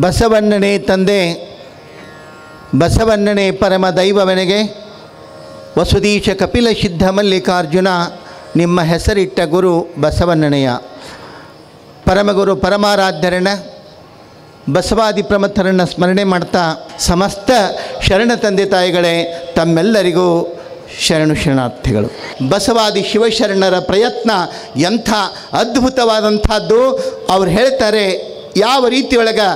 ಬಸವಣ್ಣನೇ ತಂದೆ, ಬಸವಣ್ಣನೇ ಪರಮ ದೈವವನಿಗೆ, ವಸುದೀಶ ಕಪಿಲ ಸಿದ್ಧ ಮಲ್ಲಿಕಾರ್ಜುನ ನಿಮ್ಮ ಹೆಸರಿಟ್ಟ ಗುರು ಬಸವಣ್ಣನೆಯ. ಪರಮಗುರು ಪರಮಾರಾಧ್ಯರಣ ಬಸವಾದಿ ಪ್ರಮಥರನ್ನು ಸ್ಮರಣೆ ಮಾಡ್ತಾ, ಸಮಸ್ತ ಶರಣ ತಂದೆ ತಾಯಿಗಳೇ ತಮ್ಮೆಲ್ಲರಿಗೂ ಶರಣು ಶರಣಾರ್ಥಿಗಳು. ಬಸವಾದಿ ಶಿವಶರಣರ ಪ್ರಯತ್ನ ಎಂಥ ಅದ್ಭುತವಾದಂಥದ್ದು. ಅವ್ರು ಹೇಳ್ತಾರೆ, ಯಾವ ರೀತಿಯೊಳಗೆ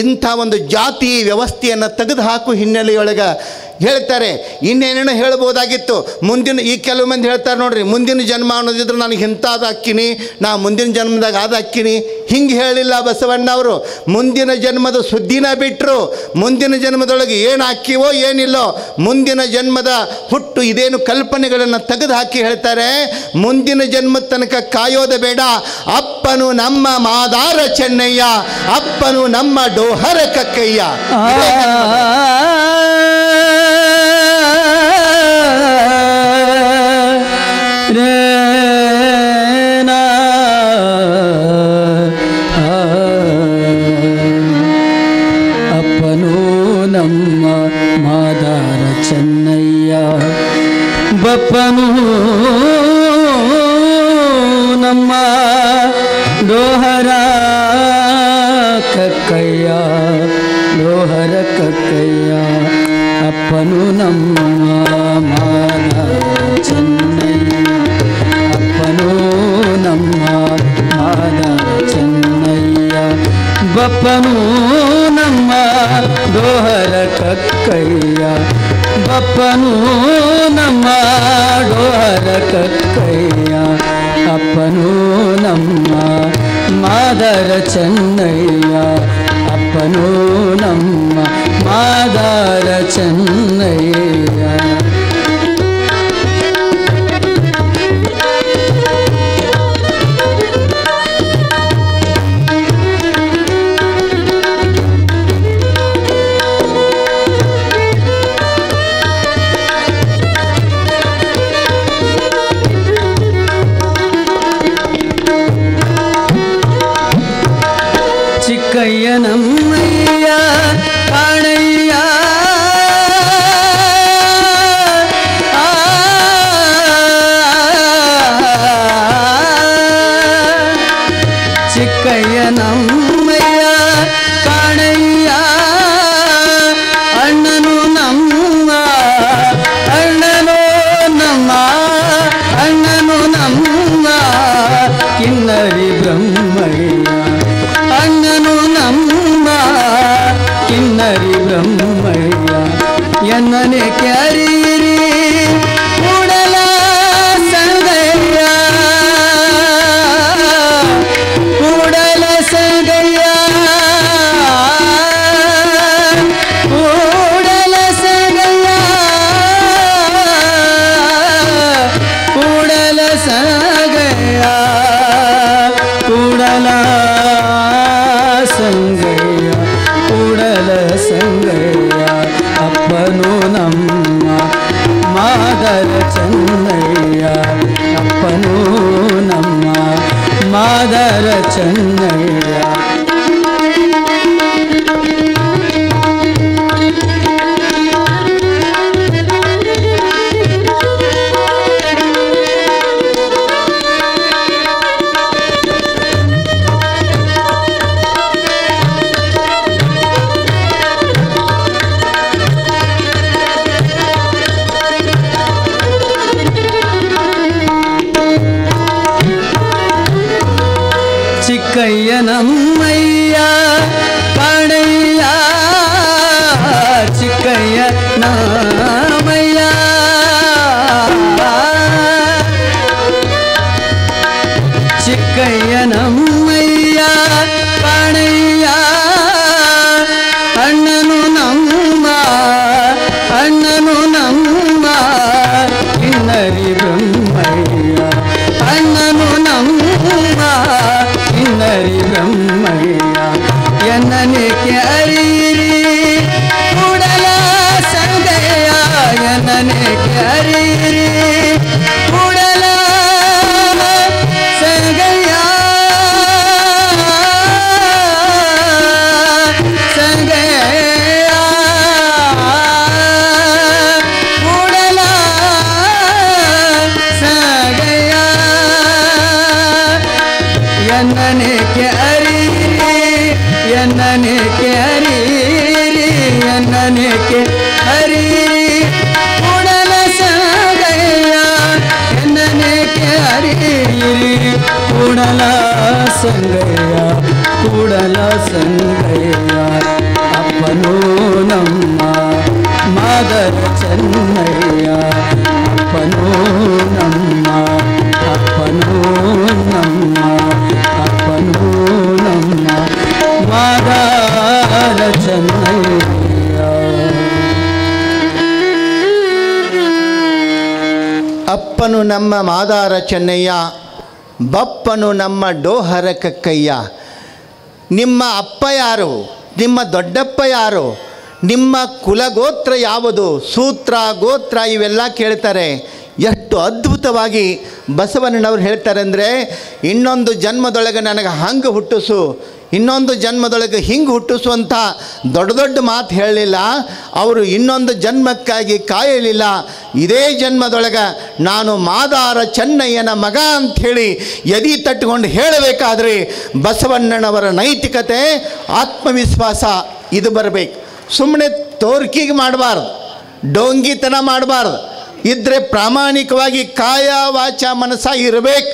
ಇಂಥ ಒಂದು ಜಾತಿ ವ್ಯವಸ್ಥೆಯನ್ನು ತೆಗೆದು ಹಾಕು ಹಿನ್ನೆಲೆಯೊಳಗೆ ಹೇಳ್ತಾರೆ. ಇನ್ನೇನೇನೋ ಹೇಳ್ಬೋದಾಗಿತ್ತು. ಮುಂದಿನ ಈ ಕೆಲವು ಮಂದಿ ಹೇಳ್ತಾರೆ ನೋಡ್ರಿ, ಮುಂದಿನ ಜನ್ಮ ಅನ್ನೋದಿದ್ರೆ ನನಗೆ ಇಂಥದ್ದು ಅಕ್ಕಿನಿ, ನಾ ಮುಂದಿನ ಜನ್ಮದಾಗ ಅದು ಅಕ್ಕಿನಿ. ಹಿಂಗೆ ಹೇಳಿಲ್ಲ ಬಸವಣ್ಣವರು. ಮುಂದಿನ ಜನ್ಮದ ಸುದ್ದಿನ ಬಿಟ್ಟರು. ಮುಂದಿನ ಜನ್ಮದೊಳಗೆ ಏನು ಹಾಕಿವೋ ಏನಿಲ್ಲೋ, ಮುಂದಿನ ಜನ್ಮದ ಹುಟ್ಟು ಇದೇನು ಕಲ್ಪನೆಗಳನ್ನು ತೆಗೆದು ಹಾಕಿ ಹೇಳ್ತಾರೆ, ಮುಂದಿನ ಜನ್ಮದ ತನಕ ಕಾಯೋದು ಬೇಡ. ಅಪ್ಪನು ನಮ್ಮ ಮಾದಾರ ಚೆನ್ನಯ್ಯ, ಅಪ್ಪನು ನಮ್ಮ ಡೋಹರ ಕಕ್ಕಯ್ಯ. ಅಪ್ಪನು ನಮ್ಮ ಮಾದಾರ ಚೆನ್ನಯ್ಯ, ಬಪ್ಪನು ನಮ್ಮ ಡೋಹರ ಕಕ್ಕಯ್ಯ, ಡೋಹರ ಕಕ್ಕಯ್ಯ. ಅಪ್ಪನು ನಮ್ಮ ಮಾದಾರ ಚೆನ್ನಯ್ಯ, ಅಪ್ಪನು ನಮ್ಮ ಮಾದಾರ ಚೆನ್ನಯ್ಯ, ಬಪ್ಪನು ನಮ್ಮ ಡೋಹರ ಕಕ್ಕಯ್ಯ, ಬಪ್ಪನು ನಮ್ಮ ಡೋಹರ ಕಕ್ಕಯ್ಯ. ಅಪ್ಪನು ನಮ್ಮ ಮಾದಾರ ಚೆನ್ನಯ್ಯ, ಅಪ್ಪನು ನಮ್ಮ ಮಾದಾರ ಚೆನ್ನಯ್ಯ. ಚಿಕ್ಕಯ್ಯನಮ್ಮಯ್ಯ ಕಾಣಯ್ಯ, ಚಿಕ್ಕಯ್ಯನಮ್ಮಯ್ಯ ಕಾಣಯ್ಯ. ಅಣ್ಣನು ನಮ್ಮ, ಅಣ್ಣನು ನಮ್ಮ, ಅಣ್ಣನು ನಮ್ಮ ಕಿನ್ನರಿ ಬ್ರಹ್ಮಯ್ಯ, ಅಣ್ಣನು ನಮ್ಮ ಕಿನ್ನರಿ ಬ್ರಹ್ಮಯ್ಯ. ಎನ್ನನೆ ಕ್ಯಾರೀರಿ ಕೂಡಲ ಸಂಗಯ್ಯ, ಕೂಡಲ ಸಂಗಯ್ಯ, ಕೂಡಲ ಸಂಗಯ್ಯ, ಕೂಡಲ ಸಂಗಯ್ಯ, ಕೂಡಲ ಸಂಗಯ್ಯ, ಕೂಡಲ ಸಂಗಯ್ಯ. ಅಪ್ಪನು ನಮ್ಮ ಮಾದಾರ ಚೆನ್ನಯ್ಯ, ಅಪ್ಪನು ನಮ್ಮ ಮಾದಾರ ಚೆನ್ನಯ್ಯ. ಚಿಕ್ಕಯ್ಯನಮ್ಮಯ್ಯ ಕಾಣಯ್ಯ, ಚಿಕ್ಕಯ್ಯನಮ್ಮಯ್ಯ, ಚಿಕ್ಕಯ್ಯನಮ್ಮಯ್ಯ ಕಾಣಯ್ಯ. ಅಣ್ಣನು ನಮ್ಮ, ಅಣ್ಣನು ನಮ್ಮ ಕಿನ್ನರಿ ಬ್ರಹ್ಮಯ್ಯ, ಅಣ್ಣನು ನಮ್ಮ ಕಿನ್ನರಿ ಬ್ರಹ್ಮಯ್ಯ. ಎನ್ನನೆ ಕ್ಯಾರೀರಿ ಕೂಡಲ ಸಂಗಯ್ಯ, ಎನ್ನನೆ ಕ್ಯಾರೀರಿ ಕೂಡಲ ಸಂಗಯ್ಯ. ಎನ್ನನೇಕೆ ಹರೀರಿ ಎನ್ನನೇಕೆ ಹರೀರಿ ಕೂಡಲ ಸಂಗಯ್ಯ ಎನ್ನನೇಕೆ ಹರೀರಿ ಕೂಡಲ ಸಂಗಯ್ಯ ಕೂಡಲ ಸಂಗಯ್ಯ ಅಪ್ಪನೂ ನಮ್ಮ ಮಾದರ ಚೆನ್ನಯ್ಯ ಅಪ್ಪನೂ ನಮ್ಮ ಅಪ್ಪನೂ ನಮ್ಮ ಅಪ್ಪನೂ ನಮ್ಮ ಮಾದರ ಚೆನ್ನಯ್ಯ. ಅಪ್ಪನು ನಮ್ಮ ಮಾದಾರ ಚೆನ್ನಯ್ಯ ಬಪ್ಪನು ನಮ್ಮ ಡೋಹರ ಕಕ್ಕಯ್ಯ. ನಿಮ್ಮ ಅಪ್ಪ ಯಾರು? ನಿಮ್ಮ ದೊಡ್ಡಪ್ಪ ಯಾರು? ನಿಮ್ಮ ಕುಲಗೋತ್ರ ಯಾವುದು? ಸೂತ್ರ ಗೋತ್ರ ಇವೆಲ್ಲ ಕೇಳ್ತಾರೆ. ಎಷ್ಟು ಅದ್ಭುತವಾಗಿ ಬಸವಣ್ಣನವ್ರು ಹೇಳ್ತಾರೆ ಅಂದರೆ, ಇನ್ನೊಂದು ಜನ್ಮದೊಳಗೆ ನನಗೆ ಹಂಗೆ ಹುಟ್ಟಿಸು, ಇನ್ನೊಂದು ಜನ್ಮದೊಳಗೆ ಹಿಂಗೆ ಹುಟ್ಟಿಸು ಅಂತ ದೊಡ್ಡ ದೊಡ್ಡ ಮಾತು ಹೇಳಲಿಲ್ಲ. ಅವರು ಇನ್ನೊಂದು ಜನ್ಮಕ್ಕಾಗಿ ಕಾಯಲಿಲ್ಲ. ಇದೇ ಜನ್ಮದೊಳಗೆ ನಾನು ಮಾದಾರ ಚೆನ್ನಯ್ಯನ ಮಗ ಅಂಥೇಳಿ ಎದಿ ತಟ್ಟುಕೊಂಡು ಹೇಳಬೇಕಾದ್ರೆ ಬಸವಣ್ಣನವರ ನೈತಿಕತೆ, ಆತ್ಮವಿಶ್ವಾಸ ಇದು ಬರಬೇಕು. ಸುಮ್ಮನೆ ತೋರ್ಕಿಗೆ ಮಾಡಬಾರ್ದು, ಡೋಂಗಿತನ ಮಾಡಬಾರ್ದು. ಇದ್ದರೆ ಪ್ರಾಮಾಣಿಕವಾಗಿ ಕಾಯ ವಾಚ ಮನಸ್ಸ ಇರಬೇಕು.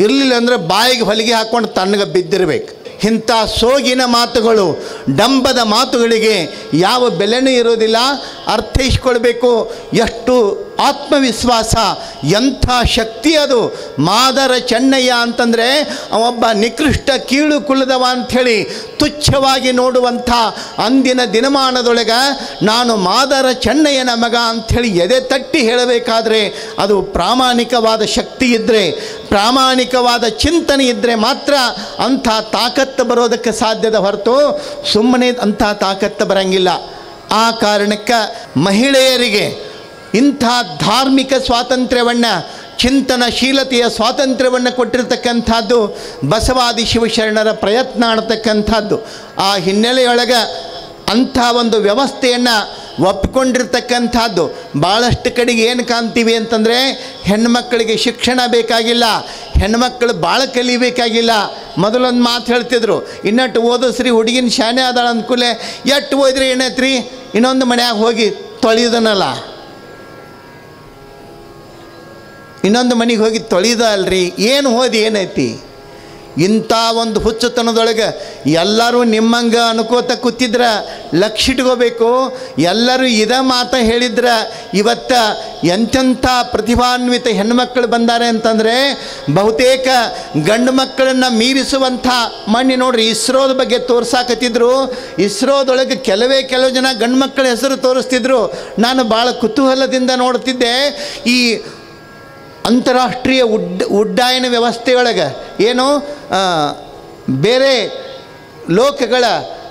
ಇರಲಿಲ್ಲ ಅಂದರೆ ಬಾಯಿಗೆ ಹೊಲಿಗೆ ಹಾಕ್ಕೊಂಡು ತಣ್ಣಗೆ ಬಿದ್ದಿರಬೇಕು. ಇಂಥ ಸೋಗಿನ ಮಾತುಗಳು, ಡಂಬದ ಮಾತುಗಳಿಗೆ ಯಾವ ಬೆಲೆನೂ ಇರೋದಿಲ್ಲ. ಅರ್ಥೈಸ್ಕೊಳ್ಬೇಕು. ಎಷ್ಟು ಆತ್ಮವಿಶ್ವಾಸ, ಎಂಥ ಶಕ್ತಿ ಅದು. ಮಾದರ ಚೆನ್ನಯ್ಯ ಅಂತಂದರೆ ಅವೊಬ್ಬ ನಿಕೃಷ್ಟ ಕೀಳು ಕುಲದವ ಅಂಥೇಳಿ ತುಚ್ಛವಾಗಿ ನೋಡುವಂಥ ಅಂದಿನ ದಿನಮಾನದೊಳಗೆ ನಾನು ಮಾದರ ಚೆನ್ನಯ್ಯನ ಮಗ ಅಂಥೇಳಿ ಎದೆ ತಟ್ಟಿ ಹೇಳಬೇಕಾದ್ರೆ ಅದು ಪ್ರಾಮಾಣಿಕವಾದ ಶಕ್ತಿ ಇದ್ದರೆ, ಪ್ರಾಮಾಣಿಕವಾದ ಚಿಂತನೆ ಇದ್ದರೆ ಮಾತ್ರ ಅಂಥ ತಾಕತ್ತು ಬರೋದಕ್ಕೆ ಸಾಧ್ಯದ ಹೊರತು ಸುಮ್ಮನೆ ಅಂಥ ತಾಕತ್ತು ಬರಂಗಿಲ್ಲ. ಆ ಕಾರಣಕ್ಕೆ ಮಹಿಳೆಯರಿಗೆ ಇಂಥ ಧಾರ್ಮಿಕ ಸ್ವಾತಂತ್ರ್ಯವನ್ನು, ಚಿಂತನಶೀಲತೆಯ ಸ್ವಾತಂತ್ರ್ಯವನ್ನು ಕೊಟ್ಟಿರ್ತಕ್ಕಂಥದ್ದು ಬಸವಾದಿ ಶಿವಶರಣರ ಪ್ರಯತ್ನ ಅನ್ನತಕ್ಕಂಥದ್ದು. ಆ ಹಿನ್ನೆಲೆಯೊಳಗೆ ಅಂಥ ಒಂದು ವ್ಯವಸ್ಥೆಯನ್ನು ಒಪ್ಪಿಕೊಂಡಿರ್ತಕ್ಕಂಥದ್ದು. ಭಾಳಷ್ಟು ಕಡೆಗೆ ಏನು ಕಾಣ್ತೀವಿ ಅಂತಂದರೆ, ಹೆಣ್ಮಕ್ಕಳಿಗೆ ಶಿಕ್ಷಣ ಬೇಕಾಗಿಲ್ಲ, ಹೆಣ್ಮಕ್ಕಳು ಭಾಳ ಕಲಿಬೇಕಾಗಿಲ್ಲ. ಮೊದಲೊಂದು ಮಾತು ಹೇಳ್ತಿದ್ರು, ಇನ್ನಟ್ಟು ಓದಿಸ್ರಿ ಹುಡುಗಿನ ಶಾನೆ ಆದಾಳ ಅಂದ್ಕೂಲೆ ಎಷ್ಟು ಓದ್ರಿ ಏನೈತ್ರಿ, ಇನ್ನೊಂದು ಮನ್ಯಾಗ ಹೋಗಿ ತೊಳೆಯೋದನಲ್ಲ, ಇನ್ನೊಂದು ಮನೆಗೆ ಹೋಗಿ ತೊಳೆದ ಅಲ್ರಿ, ಏನು ಓದಿ ಏನೈತಿ? ಇಂಥ ಒಂದು ಹುಚ್ಚುತನದೊಳಗೆ ಎಲ್ಲರೂ ನಿಮ್ಮಂಗೆ ಅನ್ಕೋತ ಕೂತಿದ್ರೆ ಲಕ್ಷ ಇಟ್ಕೋಬೇಕು. ಎಲ್ಲರೂ ಇದೇ ಮಾತು ಹೇಳಿದ್ರೆ ಇವತ್ತು ಎಂತೆಂಥ ಪ್ರತಿಭಾನ್ವಿತ ಹೆಣ್ಮಕ್ಳು ಬಂದಾರೆ ಅಂತಂದರೆ ಬಹುತೇಕ ಗಂಡು ಮಕ್ಕಳನ್ನು ಮೀರಿಸುವಂಥ ಮಣ್ಣಿ ನೋಡ್ರಿ. ಇಸ್ರೋದ ಬಗ್ಗೆ ತೋರ್ಸಾಕತ್ತಿದ್ರು. ಇಸ್ರೋದೊಳಗೆ ಕೆಲವು ಜನ ಗಂಡು ಮಕ್ಕಳ ಹೆಸರು ತೋರಿಸ್ತಿದ್ರು. ನಾನು ಭಾಳ ಕುತೂಹಲದಿಂದ ನೋಡ್ತಿದ್ದೆ. ಈ ಅಂತಾರಾಷ್ಟ್ರೀಯ ಉಡ್ಡಯನ ವ್ಯವಸ್ಥೆಯೊಳಗೆ ಏನು ಬೇರೆ ಲೋಕಗಳ,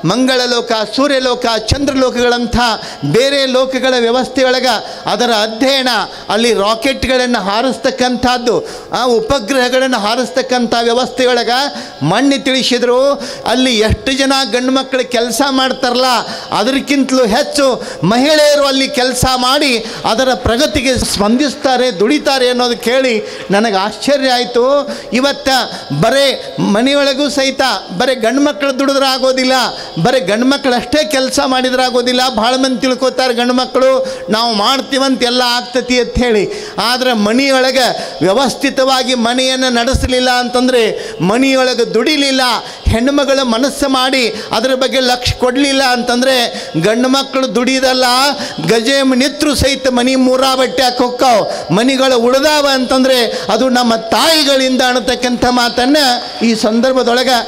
ಮಂಗಳಲೋಕ, ಸೂರ್ಯಲೋಕ, ಚಂದ್ರಲೋಕಗಳಂಥ ಬೇರೆ ಲೋಕಗಳ ವ್ಯವಸ್ಥೆಯೊಳಗೆ ಅದರ ಅಧ್ಯಯನ, ಅಲ್ಲಿ ರಾಕೆಟ್ಗಳನ್ನು ಹಾರಿಸ್ತಕ್ಕಂಥದ್ದು, ಉಪಗ್ರಹಗಳನ್ನು ಹಾರಿಸ್ತಕ್ಕಂಥ ವ್ಯವಸ್ಥೆಯೊಳಗೆ ಮಣ್ಣು ತಿಳಿಸಿದ್ರು. ಅಲ್ಲಿ ಎಷ್ಟು ಜನ ಗಂಡು ಮಕ್ಕಳು ಕೆಲಸ ಮಾಡ್ತಾರಲ್ಲ ಅದಕ್ಕಿಂತಲೂ ಹೆಚ್ಚು ಮಹಿಳೆಯರು ಅಲ್ಲಿ ಕೆಲಸ ಮಾಡಿ ಅದರ ಪ್ರಗತಿಗೆ ಸ್ಪಂದಿಸ್ತಾರೆ, ದುಡಿತಾರೆ ಅನ್ನೋದು ಕೇಳಿ ನನಗೆ ಆಶ್ಚರ್ಯ ಆಯಿತು. ಇವತ್ತು ಬರೀ ಮನೆಯೊಳಗೂ ಸಹಿತ ಬರೀ ಗಂಡು ಮಕ್ಕಳು ದುಡಿದ್ರೆ ಆಗೋದಿಲ್ಲ, ಬರೀ ಗಂಡು ಮಕ್ಕಳು ಅಷ್ಟೇ ಕೆಲಸ ಮಾಡಿದ್ರಾಗೋದಿಲ್ಲ. ಭಾಳ ಮಂದಿ ತಿಳ್ಕೊತಾರೆ ಗಂಡು ಮಕ್ಕಳು ನಾವು ಮಾಡ್ತೀವಂತ ಎಲ್ಲ ಆಗ್ತತಿ ಅಂತ ಹೇಳಿ. ಆದರೆ ಮನೆಯೊಳಗೆ ವ್ಯವಸ್ಥಿತವಾಗಿ ಮನೆಯನ್ನು ನಡೆಸಲಿಲ್ಲ ಅಂತಂದರೆ, ಮನೆಯೊಳಗೆ ದುಡಿಲಿಲ್ಲ, ಹೆಣ್ಣುಮಗಳ ಮನಸ್ಸು ಮಾಡಿ ಅದರ ಬಗ್ಗೆ ಲಕ್ಷ್ಯ ಕೊಡಲಿಲ್ಲ ಅಂತಂದರೆ ಗಂಡು ಮಕ್ಕಳು ದುಡಿದಲ್ಲ ಗಜೆ ನಿತ್ರು ಸಹಿತ ಮನೆ ಮೂರಾ ಬಟ್ಟೆ ಹಾಕೋಕ್ಕಾವು, ಮನೆಗಳು ಉಳಿದಾವ ಅಂತಂದರೆ ಅದು ನಮ್ಮ ತಾಯಿಗಳಿಂದ ಅನ್ನತಕ್ಕಂಥ ಮಾತನ್ನು ಈ ಸಂದರ್ಭದೊಳಗೆ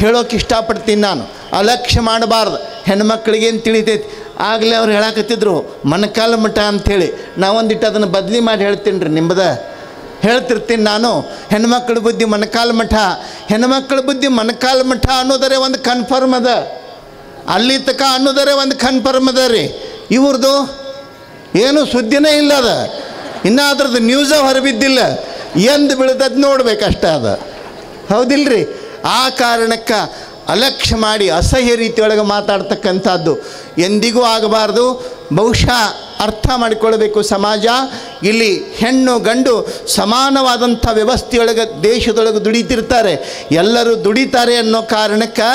ಹೇಳೋಕೆ ಇಷ್ಟಪಡ್ತೀನಿ ನಾನು. ಅಲಕ್ಷ್ಯ ಮಾಡಬಾರ್ದು. ಹೆಣ್ಮಕ್ಳಿಗೇನು ತಿಳಿತೈತಿ? ಆಗಲೇ ಅವ್ರು ಹೇಳಕತ್ತಿದ್ರು ಮೊಣಕಾಲ ಮಠ ಅಂಥೇಳಿ. ನಾವೊಂದಿಟ್ಟು ಅದನ್ನು ಬದಲಿ ಮಾಡಿ ಹೇಳ್ತೀನಿ ರೀ, ನಿಮ್ಮದ ಹೇಳ್ತಿರ್ತೀನಿ ನಾನು. ಹೆಣ್ಮಕ್ಳ ಬುದ್ಧಿ ಮೊಣಕಾಲ ಮಠ, ಹೆಣ್ಮಕ್ಳ ಬುದ್ಧಿ ಮೊಣಕಾಲ ಮಠ ಅನ್ನೋದರೆ ಒಂದು ಕನ್ಫರ್ಮ್ ಅದ, ಅಲ್ಲಿ ತಕ ಅನ್ನೋದರೆ ಒಂದು ಕನ್ಫರ್ಮ್ ಅದ ರೀ. ಇವ್ರದ್ದು ಏನು ಸುದ್ದಿನೇ ಇಲ್ಲ ಅದ, ಇನ್ನೂ ಅದ್ರದ್ದು ನ್ಯೂಸ ಹೊರಬಿದ್ದಿಲ್ಲ, ಎಂದು ಬೀಳ್ತದ ನೋಡ್ಬೇಕಷ್ಟೇ ಅದ, ಹೌದಿಲ್ರಿ? ಆ ಕಾರಣಕ್ಕೆ ಅಲಕ್ಷ್ಯ ಮಾಡಿ ಅಸಹ್ಯ ರೀತಿಯೊಳಗೆ ಮಾತಾಡ್ತಕ್ಕಂಥದ್ದು ಎಂದಿಗೂ ಆಗಬಾರ್ದು. ಬಹುಶಃ ಅರ್ಥ ಮಾಡಿಕೊಳ್ಬೇಕು ಸಮಾಜ. ಇಲ್ಲಿ ಹೆಣ್ಣು ಗಂಡು ಸಮಾನವಾದಂಥ ವ್ಯವಸ್ಥೆಯೊಳಗೆ ದೇಶದೊಳಗೆ ದುಡಿತಿರ್ತಾರೆ. ಎಲ್ಲರೂ ದುಡಿತಾರೆ ಅನ್ನೋ ಕಾರಣಕ್ಕೆ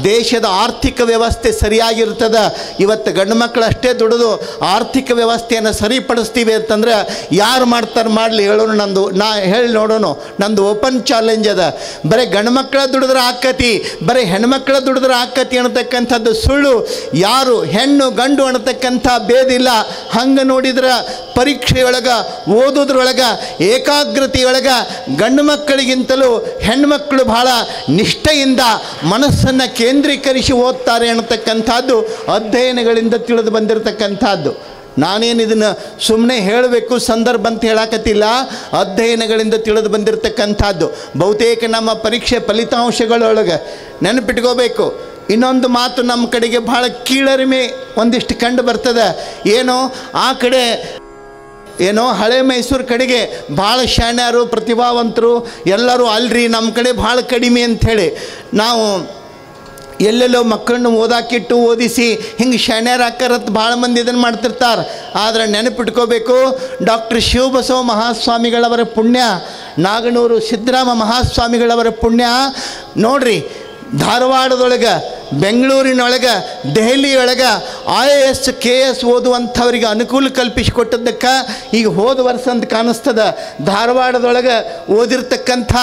ದೇಶದ ಆರ್ಥಿಕ ವ್ಯವಸ್ಥೆ ಸರಿಯಾಗಿರ್ತದೆ. ಇವತ್ತು ಗಂಡು ಮಕ್ಕಳು ಅಷ್ಟೇ ದುಡಿದು ಆರ್ಥಿಕ ವ್ಯವಸ್ಥೆಯನ್ನು ಸರಿಪಡಿಸ್ತೀವಿ ಅಂತಂದ್ರೆ ಯಾರು ಮಾಡ್ತಾರೆ? ಮಾಡಲಿ, ಹೇಳೋಣ. ನಾ ಹೇಳಿ ನೋಡೋಣ. ನಂದು ಓಪನ್ ಚಾಲೆಂಜ್ ಅದ. ಬರೀ ಗಂಡು ಮಕ್ಕಳ ದುಡಿದ್ರೆ ಆಕ್ಕತಿ, ಬರೀ ಹೆಣ್ಮಕ್ಳ ದುಡಿದ್ರೆ ಆಕ್ಕತಿ ಅನ್ನತಕ್ಕಂಥದ್ದು ಸುಳ್ಳು. ಯಾರು ಹೆಣ್ಣು ಗಂಡು ಅನ್ನತಕ್ಕಂಥ ಭೇದಿಲ್ಲ. ಹಂಗೆ ನೋಡಿದ್ರೆ ಪರೀಕ್ಷೆಯೊಳಗೆ ಓದೋದ್ರೊಳಗೆ ಏಕಾಗ್ರತೆಯೊಳಗೆ ಗಂಡು ಮಕ್ಕಳಿಗಿಂತಲೂ ಹೆಣ್ಮಕ್ಳು ಭಾಳ ನಿಷ್ಠೆಯಿಂದ ಮನಸ್ಸನ್ನು ಕೇಂದ್ರೀಕರಿಸಿ ಓದ್ತಾರೆ ಅನ್ನತಕ್ಕಂಥದ್ದು ಅಧ್ಯಯನಗಳಿಂದ ತಿಳಿದು ಬಂದಿರತಕ್ಕಂಥದ್ದು. ನಾನೇನು ಇದನ್ನು ಸುಮ್ಮನೆ ಹೇಳಬೇಕು ಸಂದರ್ಭ ಅಂತ ಹೇಳಕತ್ತಿಲ್ಲ, ಅಧ್ಯಯನಗಳಿಂದ ತಿಳಿದು ಬಂದಿರತಕ್ಕಂಥದ್ದು. ಬಹುತೇಕ ನಮ್ಮ ಪರೀಕ್ಷೆ ಫಲಿತಾಂಶಗಳೊಳಗೆ ನೆನಪಿಟ್ಕೋಬೇಕು. ಇನ್ನೊಂದು ಮಾತು ನಮ್ಮ ಕಡೆಗೆ ಭಾಳ ಕೀಳರಿಮೆ ಒಂದಿಷ್ಟು ಕಂಡು ಬರ್ತದೆ. ಏನೋ ಆ ಕಡೆ ಏನೋ ಹಳೆ ಮೈಸೂರು ಕಡೆಗೆ ಭಾಳ ಶಾಣ್ಯರು ಪ್ರತಿಭಾವಂತರು ಎಲ್ಲರೂ ಅಲ್ರಿ, ನಮ್ಮ ಕಡೆ ಭಾಳ ಕಡಿಮೆ ಅಂಥೇಳಿ ನಾವು ಎಲ್ಲೆಲ್ಲೋ ಮಕ್ಕಳನ್ನು ಓದಾಕಿಟ್ಟು ಓದಿಸಿ ಹಿಂಗೆ ಶಾಣ್ಯರಾಕರತ್ ಭಾಳ ಮಂದಿ ಇದನ್ನು ಮಾಡ್ತಿರ್ತಾರೆ. ಆದರೆ ನೆನಪಿಟ್ಕೋಬೇಕು, ಡಾಕ್ಟರ್ ಶಿವಬಸವ ಮಹಾಸ್ವಾಮಿಗಳವರ ಪುಣ್ಯ, ನಾಗನೂರು ಸಿದ್ದರಾಮ ಮಹಾಸ್ವಾಮಿಗಳವರ ಪುಣ್ಯ ನೋಡ್ರಿ. ಧಾರವಾಡದೊಳಗೆ, ಬೆಂಗಳೂರಿನೊಳಗೆ, ದೆಹಲಿಯೊಳಗೆ IAS KS ಓದುವಂಥವ್ರಿಗೆ ಅನುಕೂಲ ಕಲ್ಪಿಸಿಕೊಟ್ಟದ್ದಕ್ಕೆ ಈಗ ಹೋದ ವರ್ಷ ಅಂತ ಕಾಣಿಸ್ತದೆ. ಧಾರವಾಡದೊಳಗೆ ಓದಿರ್ತಕ್ಕಂಥ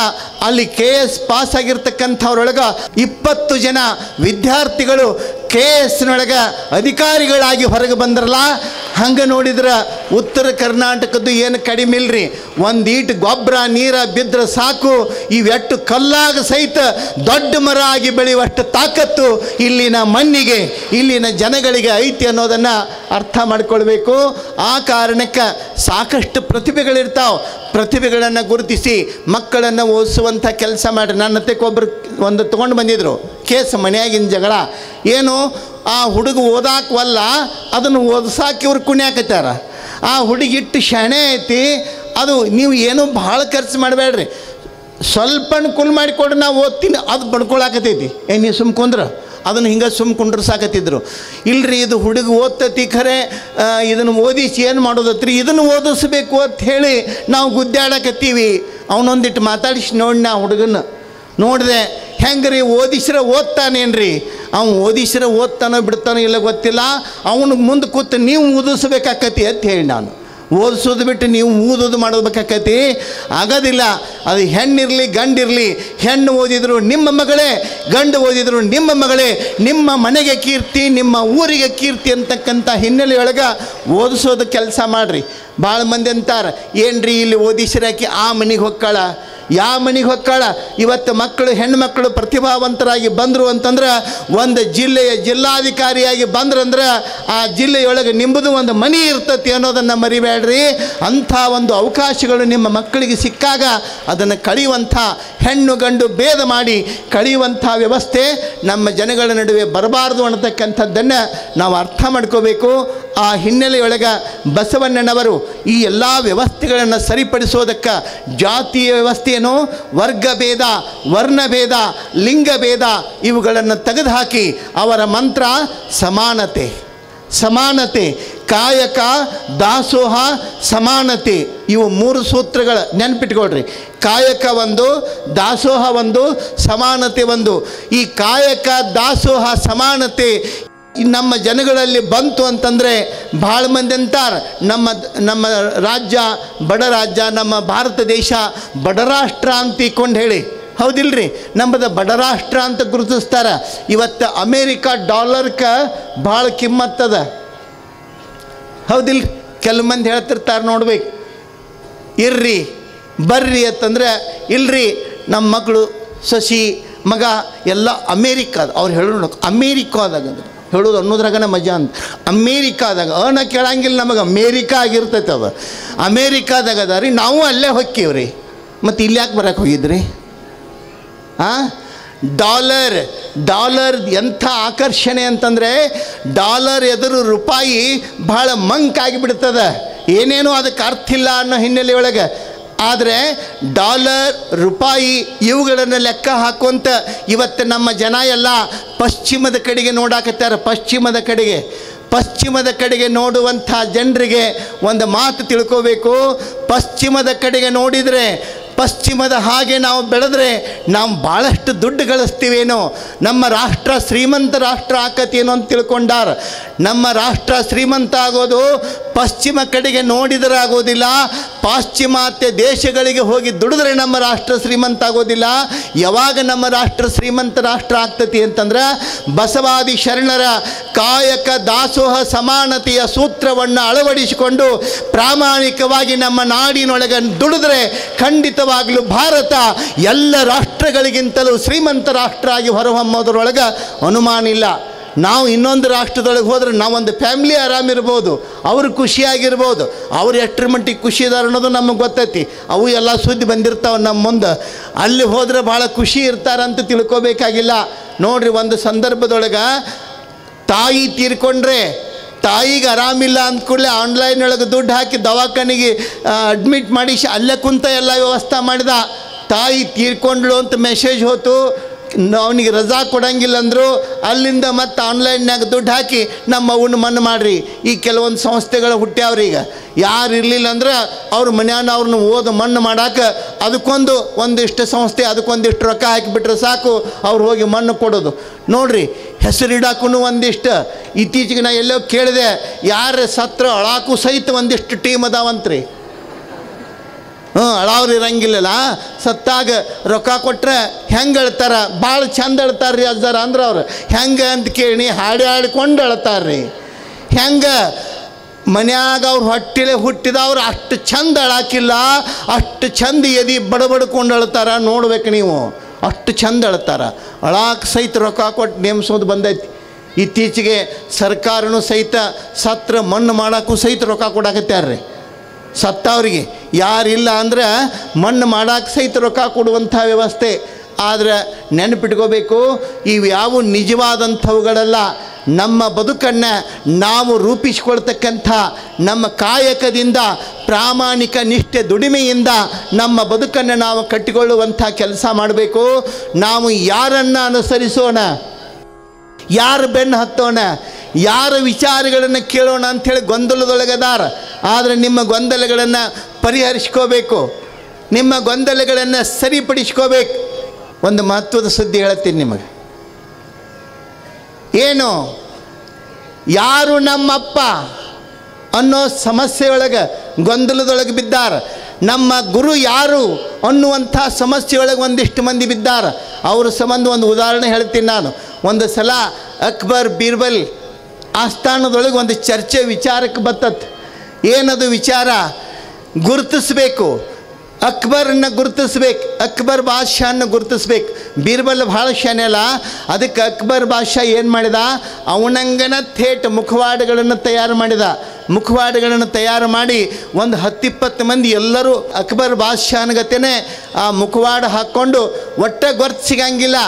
ಅಲ್ಲಿ KS ಪಾಸ್ ಆಗಿರ್ತಕ್ಕಂಥವ್ರೊಳಗೆ 20 ಜನ ವಿದ್ಯಾರ್ಥಿಗಳು KSನೊಳಗೆ ಅಧಿಕಾರಿಗಳಾಗಿ ಹೊರಗೆ ಬಂದ್ರಲ್ಲ. ಹಂಗೆ ನೋಡಿದ್ರೆ ಉತ್ತರ ಕರ್ನಾಟಕದ್ದು ಏನು ಕಡಿಮೆ ಇಲ್ರಿ. ಒಂದೀಟು ಗೊಬ್ಬರ ನೀರ ಬಿದ್ದರೆ ಸಾಕು, ಇವೆಟ್ಟು ಕಲ್ಲಾಗ ಸಹಿತ ದೊಡ್ಡ ಮರ ಆಗಿ ಬೆಳೆಯುವಷ್ಟು ತಾಕತ್ತು ಇಲ್ಲಿನ ಮಣ್ಣಿಗೆ, ಇಲ್ಲಿನ ಜನಗಳಿಗೆ ಐತಿ ಅನ್ನೋದನ್ನು ಅರ್ಥ ಮಾಡ್ಕೊಳ್ಬೇಕು. ಆ ಕಾರಣಕ್ಕೆ ಸಾಕಷ್ಟು ಪ್ರತಿಭೆಗಳಿರ್ತಾವೆ. ಪ್ರತಿಭೆಗಳನ್ನು ಗುರುತಿಸಿ ಮಕ್ಕಳನ್ನು ಓದಿಸುವಂಥ ಕೆಲಸ ಮಾಡಿರಿ. ನನ್ನ ಹತ್ತಕ್ಕೆ ಒಬ್ಬರು ಒಂದು ತೊಗೊಂಡು ಬಂದಿದ್ದರು ಕೇಸ್, ಮನೆಯಾಗಿನ ಜಗಳ. ಏನು, ಆ ಹುಡುಗ ಓದಾಕವಲ್ಲ, ಅದನ್ನು ಓದಿಸಾಕಿ ಇವ್ರು ಕುಣ್ಯಾಕತ್ತಾರ. ಆ ಹುಡುಗಿ ಇಟ್ಟು ಶಾಣೆ ಐತಿ. ಅದು ನೀವು ಏನೂ ಭಾಳ ಖರ್ಚು ಮಾಡಬೇಡ್ರಿ, ಸ್ವಲ್ಪ ಕುಲ್ ಮಾಡಿಕೊಡ್ರಿ, ನಾವು ಓದ್ತೀನಿ, ಅದು ಬಡ್ಕೊಳಕತ್ತೈತಿ. ನೀವು ಸುಮ್ಕೊಂಡ್ರೆ ಅದನ್ನು ಹಿಂಗೆ ಸುಮ್ಕೊಂಡ್ರೆ ಸಾಕತ್ತಿದ್ರು. ಇಲ್ರಿ, ಇದು ಹುಡುಗ ಓದ್ತತಿ ಖರೆ, ಇದನ್ನು ಓದಿಸಿ ಏನು ಮಾಡೋದತ್ರಿ, ಇದನ್ನು ಓದಿಸ್ಬೇಕು ಅಂತ ಹೇಳಿ ನಾವು ಗುದ್ದಾಡಕತ್ತೀವಿ. ಅವನೊಂದಿಟ್ಟು ಮಾತಾಡಿಸಿ ನೋಡಿ, ನಾ ಹುಡುಗನ ನೋಡಿದೆ. ಹೆಂಗೆ ರೀ, ಓದಿಸ್ರೆ ಓದ್ತಾನೇನ್ರಿ? ಅವ್ನು ಓದಿಸ್ರೆ ಓದ್ತಾನೋ ಬಿಡ್ತಾನೋ ಇಲ್ಲ ಗೊತ್ತಿಲ್ಲ. ಅವನಿಗೆ ಮುಂದೆ ಕೂತು ನೀವು ಓದಿಸ್ಬೇಕಾಕತಿ ಅಂತ ಹೇಳಿ ನಾನು ಓದಿಸೋದು ಬಿಟ್ಟು ನೀವು ಊದೋದು ಮಾಡಬೇಕಾಕತಿ, ಆಗೋದಿಲ್ಲ. ಅದು ಹೆಣ್ಣಿರಲಿ ಗಂಡಿರಲಿ, ಹೆಣ್ಣು ಓದಿದ್ರು ನಿಮ್ಮ ಮಗಳೇ, ಗಂಡು ಓದಿದ್ರು ನಿಮ್ಮ ಮಗಳೇ. ನಿಮ್ಮ ಮನೆಗೆ ಕೀರ್ತಿ, ನಿಮ್ಮ ಊರಿಗೆ ಕೀರ್ತಿ ಅಂತಕ್ಕಂಥ ಹಿನ್ನೆಲೆಯೊಳಗೆ ಓದಿಸೋದು ಕೆಲಸ ಮಾಡಿರಿ. ಭಾಳ ಮಂದಿ ಅಂತಾರೆ, ಏನ್ರಿ ಇಲ್ಲಿ ಓದಿಸ್ರಾಕಿ ಆ ಮನೆಗೆ ಹೊಕ್ಕಾಳ, ಯಾವ ಮನೆಗೆ ಹೊಕ್ಕಾಳ. ಇವತ್ತು ಮಕ್ಕಳು, ಹೆಣ್ಣುಮಕ್ಕಳು ಪ್ರತಿಭಾವಂತರಾಗಿ ಬಂದರು ಅಂತಂದ್ರೆ, ಒಂದು ಜಿಲ್ಲೆಯ ಜಿಲ್ಲಾಧಿಕಾರಿಯಾಗಿ ಬಂದ್ರಂದ್ರೆ ಆ ಜಿಲ್ಲೆಯೊಳಗೆ ನಿಮ್ಮದು ಒಂದು ಮನೆ ಇರ್ತತಿ ಅನ್ನೋದನ್ನು ಮರಿಬೇಡ್ರಿ. ಅಂಥ ಒಂದು ಅವಕಾಶಗಳು ನಿಮ್ಮ ಮಕ್ಕಳಿಗೆ ಸಿಕ್ಕಾಗ ಅದನ್ನು ಕಳೆಯುವಂಥ, ಹೆಣ್ಣು ಗಂಡು ಭೇದ ಮಾಡಿ ಕಳೆಯುವಂಥ ವ್ಯವಸ್ಥೆ ನಮ್ಮ ಜನಗಳ ನಡುವೆ ಬರಬಾರ್ದು ಅನ್ನತಕ್ಕಂಥದ್ದನ್ನು ನಾವು ಅರ್ಥ ಮಾಡ್ಕೋಬೇಕು. ಆ ಹಿನ್ನೆಲೆಯೊಳಗೆ ಬಸವಣ್ಣನವರು ಈ ಎಲ್ಲ ವ್ಯವಸ್ಥೆಗಳನ್ನು ಸರಿಪಡಿಸೋದಕ್ಕೆ ಜಾತಿಯ ವ್ಯವಸ್ಥೆಯನ್ನು, ವರ್ಗಭೇದ, ವರ್ಣಭೇದ, ಲಿಂಗಭೇದ ಇವುಗಳನ್ನು ತೆಗೆದುಹಾಕಿ ಅವರ ಮಂತ್ರ ಸಮಾನತೆ, ಸಮಾನತೆ, ಕಾಯಕ, ದಾಸೋಹ, ಸಮಾನತೆ. ಇವು 3 ಸೂತ್ರಗಳ ನೆನಪಿಟ್ಕೊಳ್ರಿ. ಕಾಯಕ ಒಂದು, ದಾಸೋಹ ಒಂದು, ಸಮಾನತೆ ಒಂದು. ಈ ಕಾಯಕ, ದಾಸೋಹ, ಸಮಾನತೆ ನಮ್ಮ ಜನಗಳಲ್ಲಿ ಬಂತು ಅಂತಂದರೆ ಭಾಳ ಮಂದಿ ಅಂತಾರೆ, ನಮ್ಮ ರಾಜ್ಯ ಬಡ ರಾಜ್ಯ, ನಮ್ಮ ಭಾರತ ದೇಶ ಬಡ ರಾಷ್ಟ್ರ ಅಂತ ಇಕ್ಕೊಂಡು ಹೇಳಿ. ಹೌದಿಲ್ರಿ, ನಮ್ಮದು ಬಡ ರಾಷ್ಟ್ರ ಅಂತ ಗುರುತಿಸ್ತಾರೆ. ಇವತ್ತು ಅಮೇರಿಕಾ ಡಾಲರ್ಗೆ ಭಾಳ ಕಿಮ್ಮತ್ತದ. ಹೌದಿಲ್ರಿ, ಕೆಲವು ಮಂದಿ ಹೇಳ್ತಿರ್ತಾರೆ ನೋಡ್ಬೇಕು, ಇರ್ರಿ ಬರ್ರಿ ಅಂತಂದರೆ ಇಲ್ರಿ, ನಮ್ಮ ಮಕ್ಕಳು, ಸಸಿ, ಮಗ ಎಲ್ಲ ಅಮೇರಿಕಾದ. ಅವ್ರು ಹೇಳೋಣ ಅಮೇರಿಕಾದಾಗ ಅಂದ್ರೆ ಹೇಳೋದು ಅನ್ನೋದ್ರಾಗನ ಮಜಾ ಅಂತ. ಅಮೇರಿಕಾದಾಗ ಅನ ಕೇಳಂಗಿಲ್ಲ, ನಮಗೆ ಅಮೇರಿಕಾ ಆಗಿರ್ತೈತೆ. ಅದು ಅಮೇರಿಕಾದಾಗ ಅದ ರೀ, ನಾವು ಅಲ್ಲೇ ಹೊಕ್ಕೀವ್ರಿ. ಮತ್ತು ಇಲ್ಲಿ ಯಾಕೆ ಬರೋಕ್ಕೆ ಹೋಗಿದ್ರಿ? ಡಾಲರ್ ಎಂಥ ಆಕರ್ಷಣೆ ಅಂತಂದರೆ, ಡಾಲರ್ ಎದುರು ರೂಪಾಯಿ ಭಾಳ ಮಂಕಾಗಿಬಿಡ್ತದೆ. ಏನೇನೋ ಅದಕ್ಕೆ ಅರ್ಥ ಇಲ್ಲ ಅನ್ನೋ ಹಿನ್ನೆಲೆಯೊಳಗೆ. ಆದರೆ ಡಾಲರ್, ರೂಪಾಯಿ ಇವುಗಳನ್ನು ಲೆಕ್ಕ ಹಾಕುವಂಥ ಇವತ್ತು ನಮ್ಮ ಜನ ಎಲ್ಲ ಪಶ್ಚಿಮದ ಕಡೆಗೆ ನೋಡಾಕತ್ತಾರೆ. ಪಶ್ಚಿಮದ ಕಡೆಗೆ ನೋಡುವಂಥ ಜನರಿಗೆ ಒಂದು ಮಾತು ತಿಳ್ಕೋಬೇಕು. ಪಶ್ಚಿಮದ ಕಡೆಗೆ ನೋಡಿದರೆ, ಪಶ್ಚಿಮದ ಹಾಗೆ ನಾವು ಬೆಳೆದ್ರೆ ನಾವು ಭಾಳಷ್ಟು ದುಡ್ಡು ಗಳಿಸ್ತೀವೇನೋ, ನಮ್ಮ ರಾಷ್ಟ್ರ ಶ್ರೀಮಂತ ರಾಷ್ಟ್ರ ಆಕತೇನೋ ಅಂತ ತಿಳ್ಕೊಂಡಾರ. ನಮ್ಮ ರಾಷ್ಟ್ರ ಶ್ರೀಮಂತ ಆಗೋದು ಪಶ್ಚಿಮ ಕಡೆಗೆ ನೋಡಿದರೆ ಆಗೋದಿಲ್ಲ, ಪಾಶ್ಚಿಮಾತ್ಯ ದೇಶಗಳಿಗೆ ಹೋಗಿ ದುಡಿದ್ರೆ ನಮ್ಮ ರಾಷ್ಟ್ರ ಶ್ರೀಮಂತ ಆಗೋದಿಲ್ಲ. ಯಾವಾಗ ನಮ್ಮ ರಾಷ್ಟ್ರ ಶ್ರೀಮಂತ ರಾಷ್ಟ್ರ ಆಗ್ತತಿ ಅಂತಂದ್ರೆ ಬಸವಾದಿ ಶರಣರ ಕಾಯಕ ದಾಸೋಹ ಸಮಾನತೆಯ ಸೂತ್ರವನ್ನು ಅಳವಡಿಸಿಕೊಂಡು ಪ್ರಾಮಾಣಿಕವಾಗಿ ನಮ್ಮ ನಾಡಿನೊಳಗೆ ದುಡಿದ್ರೆ ಖಂಡಿತವಾಗಲೂ ಭಾರತ ಎಲ್ಲ ರಾಷ್ಟ್ರಗಳಿಗಿಂತಲೂ ಶ್ರೀಮಂತ ರಾಷ್ಟ್ರ ಆಗಿ ಹೊರಹೊಮ್ಮೋದ್ರೊಳಗೆ ಅನುಮಾನ ಇಲ್ಲ. ನಾವು ಇನ್ನೊಂದು ರಾಷ್ಟ್ರದೊಳಗೆ ಹೋದ್ರೆ ನಾವೊಂದು ಫ್ಯಾಮಿಲಿ ಆರಾಮಿರ್ಬೋದು, ಅವರು ಖುಷಿಯಾಗಿರ್ಬೋದು. ಅವ್ರು ಎಷ್ಟರ ಮಟ್ಟಿಗೆ ಖುಷಿ ಇದಾರೆ ಅನ್ನೋದು ನಮಗೆ ಗೊತ್ತೈತಿ. ಅವು ಎಲ್ಲ ಸುದ್ದಿ ಬಂದಿರ್ತಾವೆ ನಮ್ಮ ಮುಂದೆ. ಅಲ್ಲಿ ಹೋದರೆ ಭಾಳ ಖುಷಿ ಇರ್ತಾರಂತ ತಿಳ್ಕೊಬೇಕಾಗಿಲ್ಲ. ನೋಡ್ರಿ, ಒಂದು ಸಂದರ್ಭದೊಳಗೆ ತಾಯಿ ತೀರ್ಕೊಂಡ್ರೆ ತಾಯಿಗೆ ಆರಾಮಿಲ್ಲ ಅಂದ್ಕೂಡಲೇ ಆನ್ಲೈನ್ ಒಳಗೆ ದುಡ್ಡು ಹಾಕಿ ದವಾಖಾನೆಗೆ ಅಡ್ಮಿಟ್ ಮಾಡಿ ಅಲ್ಲೇ ಕುಂತ ಎಲ್ಲ ವ್ಯವಸ್ಥೆ ಮಾಡಿದ. ತಾಯಿ ತೀರ್ಕೊಂಡ್ಳು ಅಂತ ಮೆಸೇಜ್ ಹೋತು, ಅವನಿಗೆ ರಜಾ ಕೊಡಂಗಿಲ್ಲ ಅಂದರು. ಅಲ್ಲಿಂದ ಮತ್ತು ಆನ್ಲೈನ್ನಾಗ ದುಡ್ಡು ಹಾಕಿ ನಮ್ಮ ಅವನ್ನ ಮಣ್ಣು ಮಾಡಿರಿ. ಈ ಕೆಲವೊಂದು ಸಂಸ್ಥೆಗಳು ಹುಟ್ಟ್ಯಾವ್ರೀಗ. ಯಾರು ಇರಲಿಲ್ಲ ಅಂದ್ರೆ ಅವ್ರ ಮನ್ಯಾನ ಅವ್ರನ್ನ ಓದು ಮಣ್ಣು ಮಾಡೋಕೆ ಒಂದಿಷ್ಟು ಸಂಸ್ಥೆ ಅದಕ್ಕೊಂದಿಷ್ಟು ರೊಕ್ಕ ಹಾಕಿಬಿಟ್ರೆ ಸಾಕು, ಅವ್ರು ಹೋಗಿ ಮಣ್ಣು ಕೊಡೋದು. ನೋಡ್ರಿ, ಹೆಸರಿಡಾಕು ಒಂದಿಷ್ಟು. ಇತ್ತೀಚೆಗೆ ನಾ ಎಲ್ಲೋ ಕೇಳಿದೆ, ಯಾರು ಸತ್ರ ಅಳಾಕು ಸಹಿತ ಒಂದಿಷ್ಟು ಟೀಮ್ ಅದಾವಂತ್ರಿ. ಅಳಾವ್ರು ಇರಂಗಿಲ್ಲಲ್ಲ, ಸತ್ತಾಗ ರೊಕ್ಕ ಕೊಟ್ರೆ ಹೆಂಗೆ ಅಳ್ತಾರ, ಭಾಳ ಚಂದ ಅಳ್ತಾರ್ರಿ ಅಜ್ಜಾರ ಅಂದ್ರೆ ಅವ್ರು. ಹೆಂಗೆ ಅಂತ ಕೇಳಿ ಹಾಡಿ ಹಾಡ್ಕೊಂಡು ಅಳ್ತಾರ್ರಿ. ಹೆಂಗೆ ಮನ್ಯಾಗ ಅವ್ರು ಹೊಟ್ಟಿಲೆ ಹುಟ್ಟಿದವ್ರು ಅಷ್ಟು ಚಂದ ಅಳಾಕಿಲ್ಲ, ಅಷ್ಟು ಚಂದ ಎದಿ ಬಡಬಡ್ಕೊಂಡು ಅಳ್ತಾರ. ನೋಡ್ಬೇಕು ನೀವು, ಅಷ್ಟು ಚಂದ ಅಳ್ತಾರ. ಅಳಾಕ ಸಹಿತ ರೊಕ್ಕ ಕೊಟ್ಟು ನೇಮಿಸೋದು ಬಂದೈತಿ. ಇತ್ತೀಚೆಗೆ ಸರ್ಕಾರನೂ ಸಹಿತ ಸತ್ರ ಮಣ್ಣು ಮಾಡೋಕ್ಕೂ ಸಹಿತ ರೊಕ್ಕ ಕೊಡಾಕತ್ಯಾರ್ರಿ. ಸತ್ತವ್ರಿಗೆ ಯಾರಿಲ್ಲ ಅಂದ್ರೆ ಮಣ್ಣು ಮಾಡೋಕ್ಕೆ ಸಹಿತ ರೊಕ್ಕ ಕೊಡುವಂಥ ವ್ಯವಸ್ಥೆ. ಆದರೆ ನೆನಪಿಟ್ಕೋಬೇಕು, ಇವು ಯಾವ ನಿಜವಾದಂಥವುಗಳಲ್ಲ. ನಮ್ಮ ಬದುಕನ್ನು ನಾವು ರೂಪಿಸ್ಕೊಳ್ತಕ್ಕಂಥ ನಮ್ಮ ಕಾಯಕದಿಂದ, ಪ್ರಾಮಾಣಿಕ ನಿಷ್ಠೆ ದುಡಿಮೆಯಿಂದ ನಮ್ಮ ಬದುಕನ್ನು ನಾವು ಕಟ್ಟಿಕೊಳ್ಳುವಂಥ ಕೆಲಸ ಮಾಡಬೇಕು. ನಾವು ಯಾರನ್ನು ಅನುಸರಿಸೋಣ, ಯಾರು ಬೆನ್ನು ಹತ್ತೋಣ, ಯಾರ ವಿಚಾರಗಳನ್ನು ಕೇಳೋಣ ಅಂಥೇಳಿ ಗೊಂದಲದೊಳಗದಾರ. ಆದರೆ ನಿಮ್ಮ ಗೊಂದಲಗಳನ್ನು ಪರಿಹರಿಸ್ಕೋಬೇಕು, ನಿಮ್ಮ ಗೊಂದಲಗಳನ್ನು ಸರಿಪಡಿಸ್ಕೋಬೇಕು. ಒಂದು ಮಹತ್ವದ ಸುದ್ದಿ ಹೇಳ್ತೀನಿ ನಿಮಗೆ. ಏನು, ಯಾರು ನಮ್ಮಪ್ಪ ಅನ್ನೋ ಸಮಸ್ಯೆಯೊಳಗೆ ಗೊಂದಲದೊಳಗೆ ಬಿದ್ದಾರ. ನಮ್ಮ ಗುರು ಯಾರು ಅನ್ನುವಂಥ ಸಮಸ್ಯೆಯೊಳಗೆ ಒಂದಿಷ್ಟು ಮಂದಿ ಬಿದ್ದಾರ. ಅವ್ರ ಸಂಬಂಧ ಒಂದು ಉದಾಹರಣೆ ಹೇಳ್ತೀನಿ ನಾನು. ಒಂದು ಸಲ ಅಕ್ಬರ್ ಬೀರ್ಬಲ್ ಆಸ್ಥಾನದೊಳಗೆ ಒಂದು ಚರ್ಚೆ ವಿಚಾರಕ್ಕೆ ಬರ್ತದೆ. ಏನದು ವಿಚಾರ? ಗುರುತಿಸ್ಬೇಕು, ಅಕ್ಬರನ್ನು ಗುರುತಿಸ್ಬೇಕು, ಅಕ್ಬರ್ ಬಾದ್ಶಾಹನ್ನು ಗುರುತಿಸ್ಬೇಕು. ಬೀರ್ಬಲ್ ಭಾಳ ಶಾನೆ ಅಲ್ಲ, ಅದಕ್ಕೆ ಅಕ್ಬರ್ ಬಾದ್ಶಾಹ ಏನು ಮಾಡಿದ, ಅವನಂಗನ ಥೇಟ್ ಮುಖವಾಡಗಳನ್ನು ತಯಾರು ಮಾಡಿದ. ಮುಖವಾಡಗಳನ್ನು ತಯಾರು ಮಾಡಿ ಒಂದು 10-20 ಮಂದಿ ಎಲ್ಲರೂ ಅಕ್ಬರ್ ಬಾದ್ಶಾಹನಗತೆನೇ ಆ ಮುಖವಾಡ ಹಾಕ್ಕೊಂಡು ಒಟ್ಟೆ ಗೊತ್ತು ಸಿಗಂಗಿಲ್ಲ,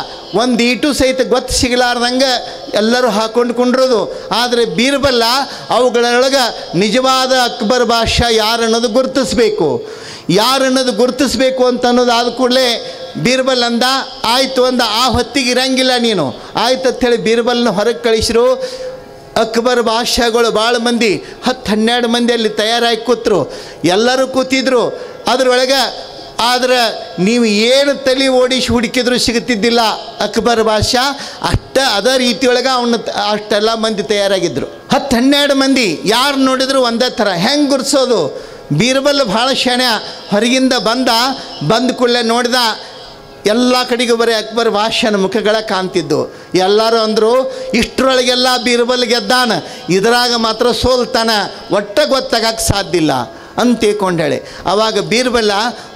ಒಂದು ಈಟು ಸಹಿತ ಗೊತ್ತು ಸಿಗಲಾರ್ದಂಗೆ ಎಲ್ಲರೂ ಹಾಕ್ಕೊಂಡು ಕುಂಡ್ರೋದು. ಆದರೆ ಬೀರ್ಬಲ್ಲ ಅವುಗಳೊಳಗೆ ನಿಜವಾದ ಅಕ್ಬರ್ ಬಾದ್ಶಾಹ ಯಾರು ಅನ್ನೋದು ಗುರುತಿಸ್ಬೇಕು. ಯಾರು ಅನ್ನೋದು ಗುರುತಿಸ್ಬೇಕು ಅಂತ ಅನ್ನೋದು ಆದ ಕೂಡಲೇ ಬೀರ್ಬಲ್ ಅಂದ, ಆಯಿತು ಅಂದ. ಆ ಹೊತ್ತಿಗೆ ಇರಂಗಿಲ್ಲ ನೀನು, ಆಯ್ತು ಅಂಥೇಳಿ ಬೀರ್ಬಲ್ನ ಹೊರಗೆ ಕಳಿಸಿರು. ಅಕ್ಬರ್ ಬಾದ್ಶಾಹಗಳು ಭಾಳ ಮಂದಿ 10-12 ಮಂದಿ ಅಲ್ಲಿ ತಯಾರಾಗಿ ಕೂತರು. ಎಲ್ಲರೂ ಕೂತಿದ್ರು ಅದರೊಳಗೆ. ಆದರೆ ನೀವು ಏನು ತಲೆ ಓಡಿಸಿ ಹುಡುಕಿದ್ರು ಸಿಗುತ್ತಿದ್ದಿಲ್ಲ ಅಕ್ಬರ್ ಬಾದ್ಶಾಹ. ಅದೇ ರೀತಿಯೊಳಗೆ ಅವನ್ನ ಅಷ್ಟೆಲ್ಲ ಮಂದಿ ತಯಾರಾಗಿದ್ದರು. 10-12 ಮಂದಿ ಯಾರು ನೋಡಿದ್ರು ಒಂದೇ ಥರ. ಹೆಂಗೆ ಗುರ್ಸೋದು? ಬೀರ್ಬಲ್ ಭಾಳ ಶಾಣ್ಯ. ಹೊರಗಿಂದ ಬಂದ ಕೂಡಲೇ ನೋಡಿದ, ಎಲ್ಲ ಕಡೆಗೂ ಬರೀ ಅಕ್ಬರ್ ಬಾದ್ಶಾಹನ ಮುಖಗಳ ಕಾಣ್ತಿದ್ದು. ಎಲ್ಲರೂ ಅಂದರು, ಇಷ್ಟರೊಳಗೆಲ್ಲ ಬೀರ್ಬಲ್ ಗೆದ್ದಾನ, ಇದರಾಗ ಮಾತ್ರ ಸೋಲ್ತಾನ, ಒಟ್ಟೆ ಗೊತ್ತಾಗಕ್ಕೆ ಸಾಧ್ಯ ಇಲ್ಲ ಅಂತ ತಿಳ್ಕೊಂಡೇಳಿ. ಆವಾಗ ಬೀರ್ಬಲ್ಲ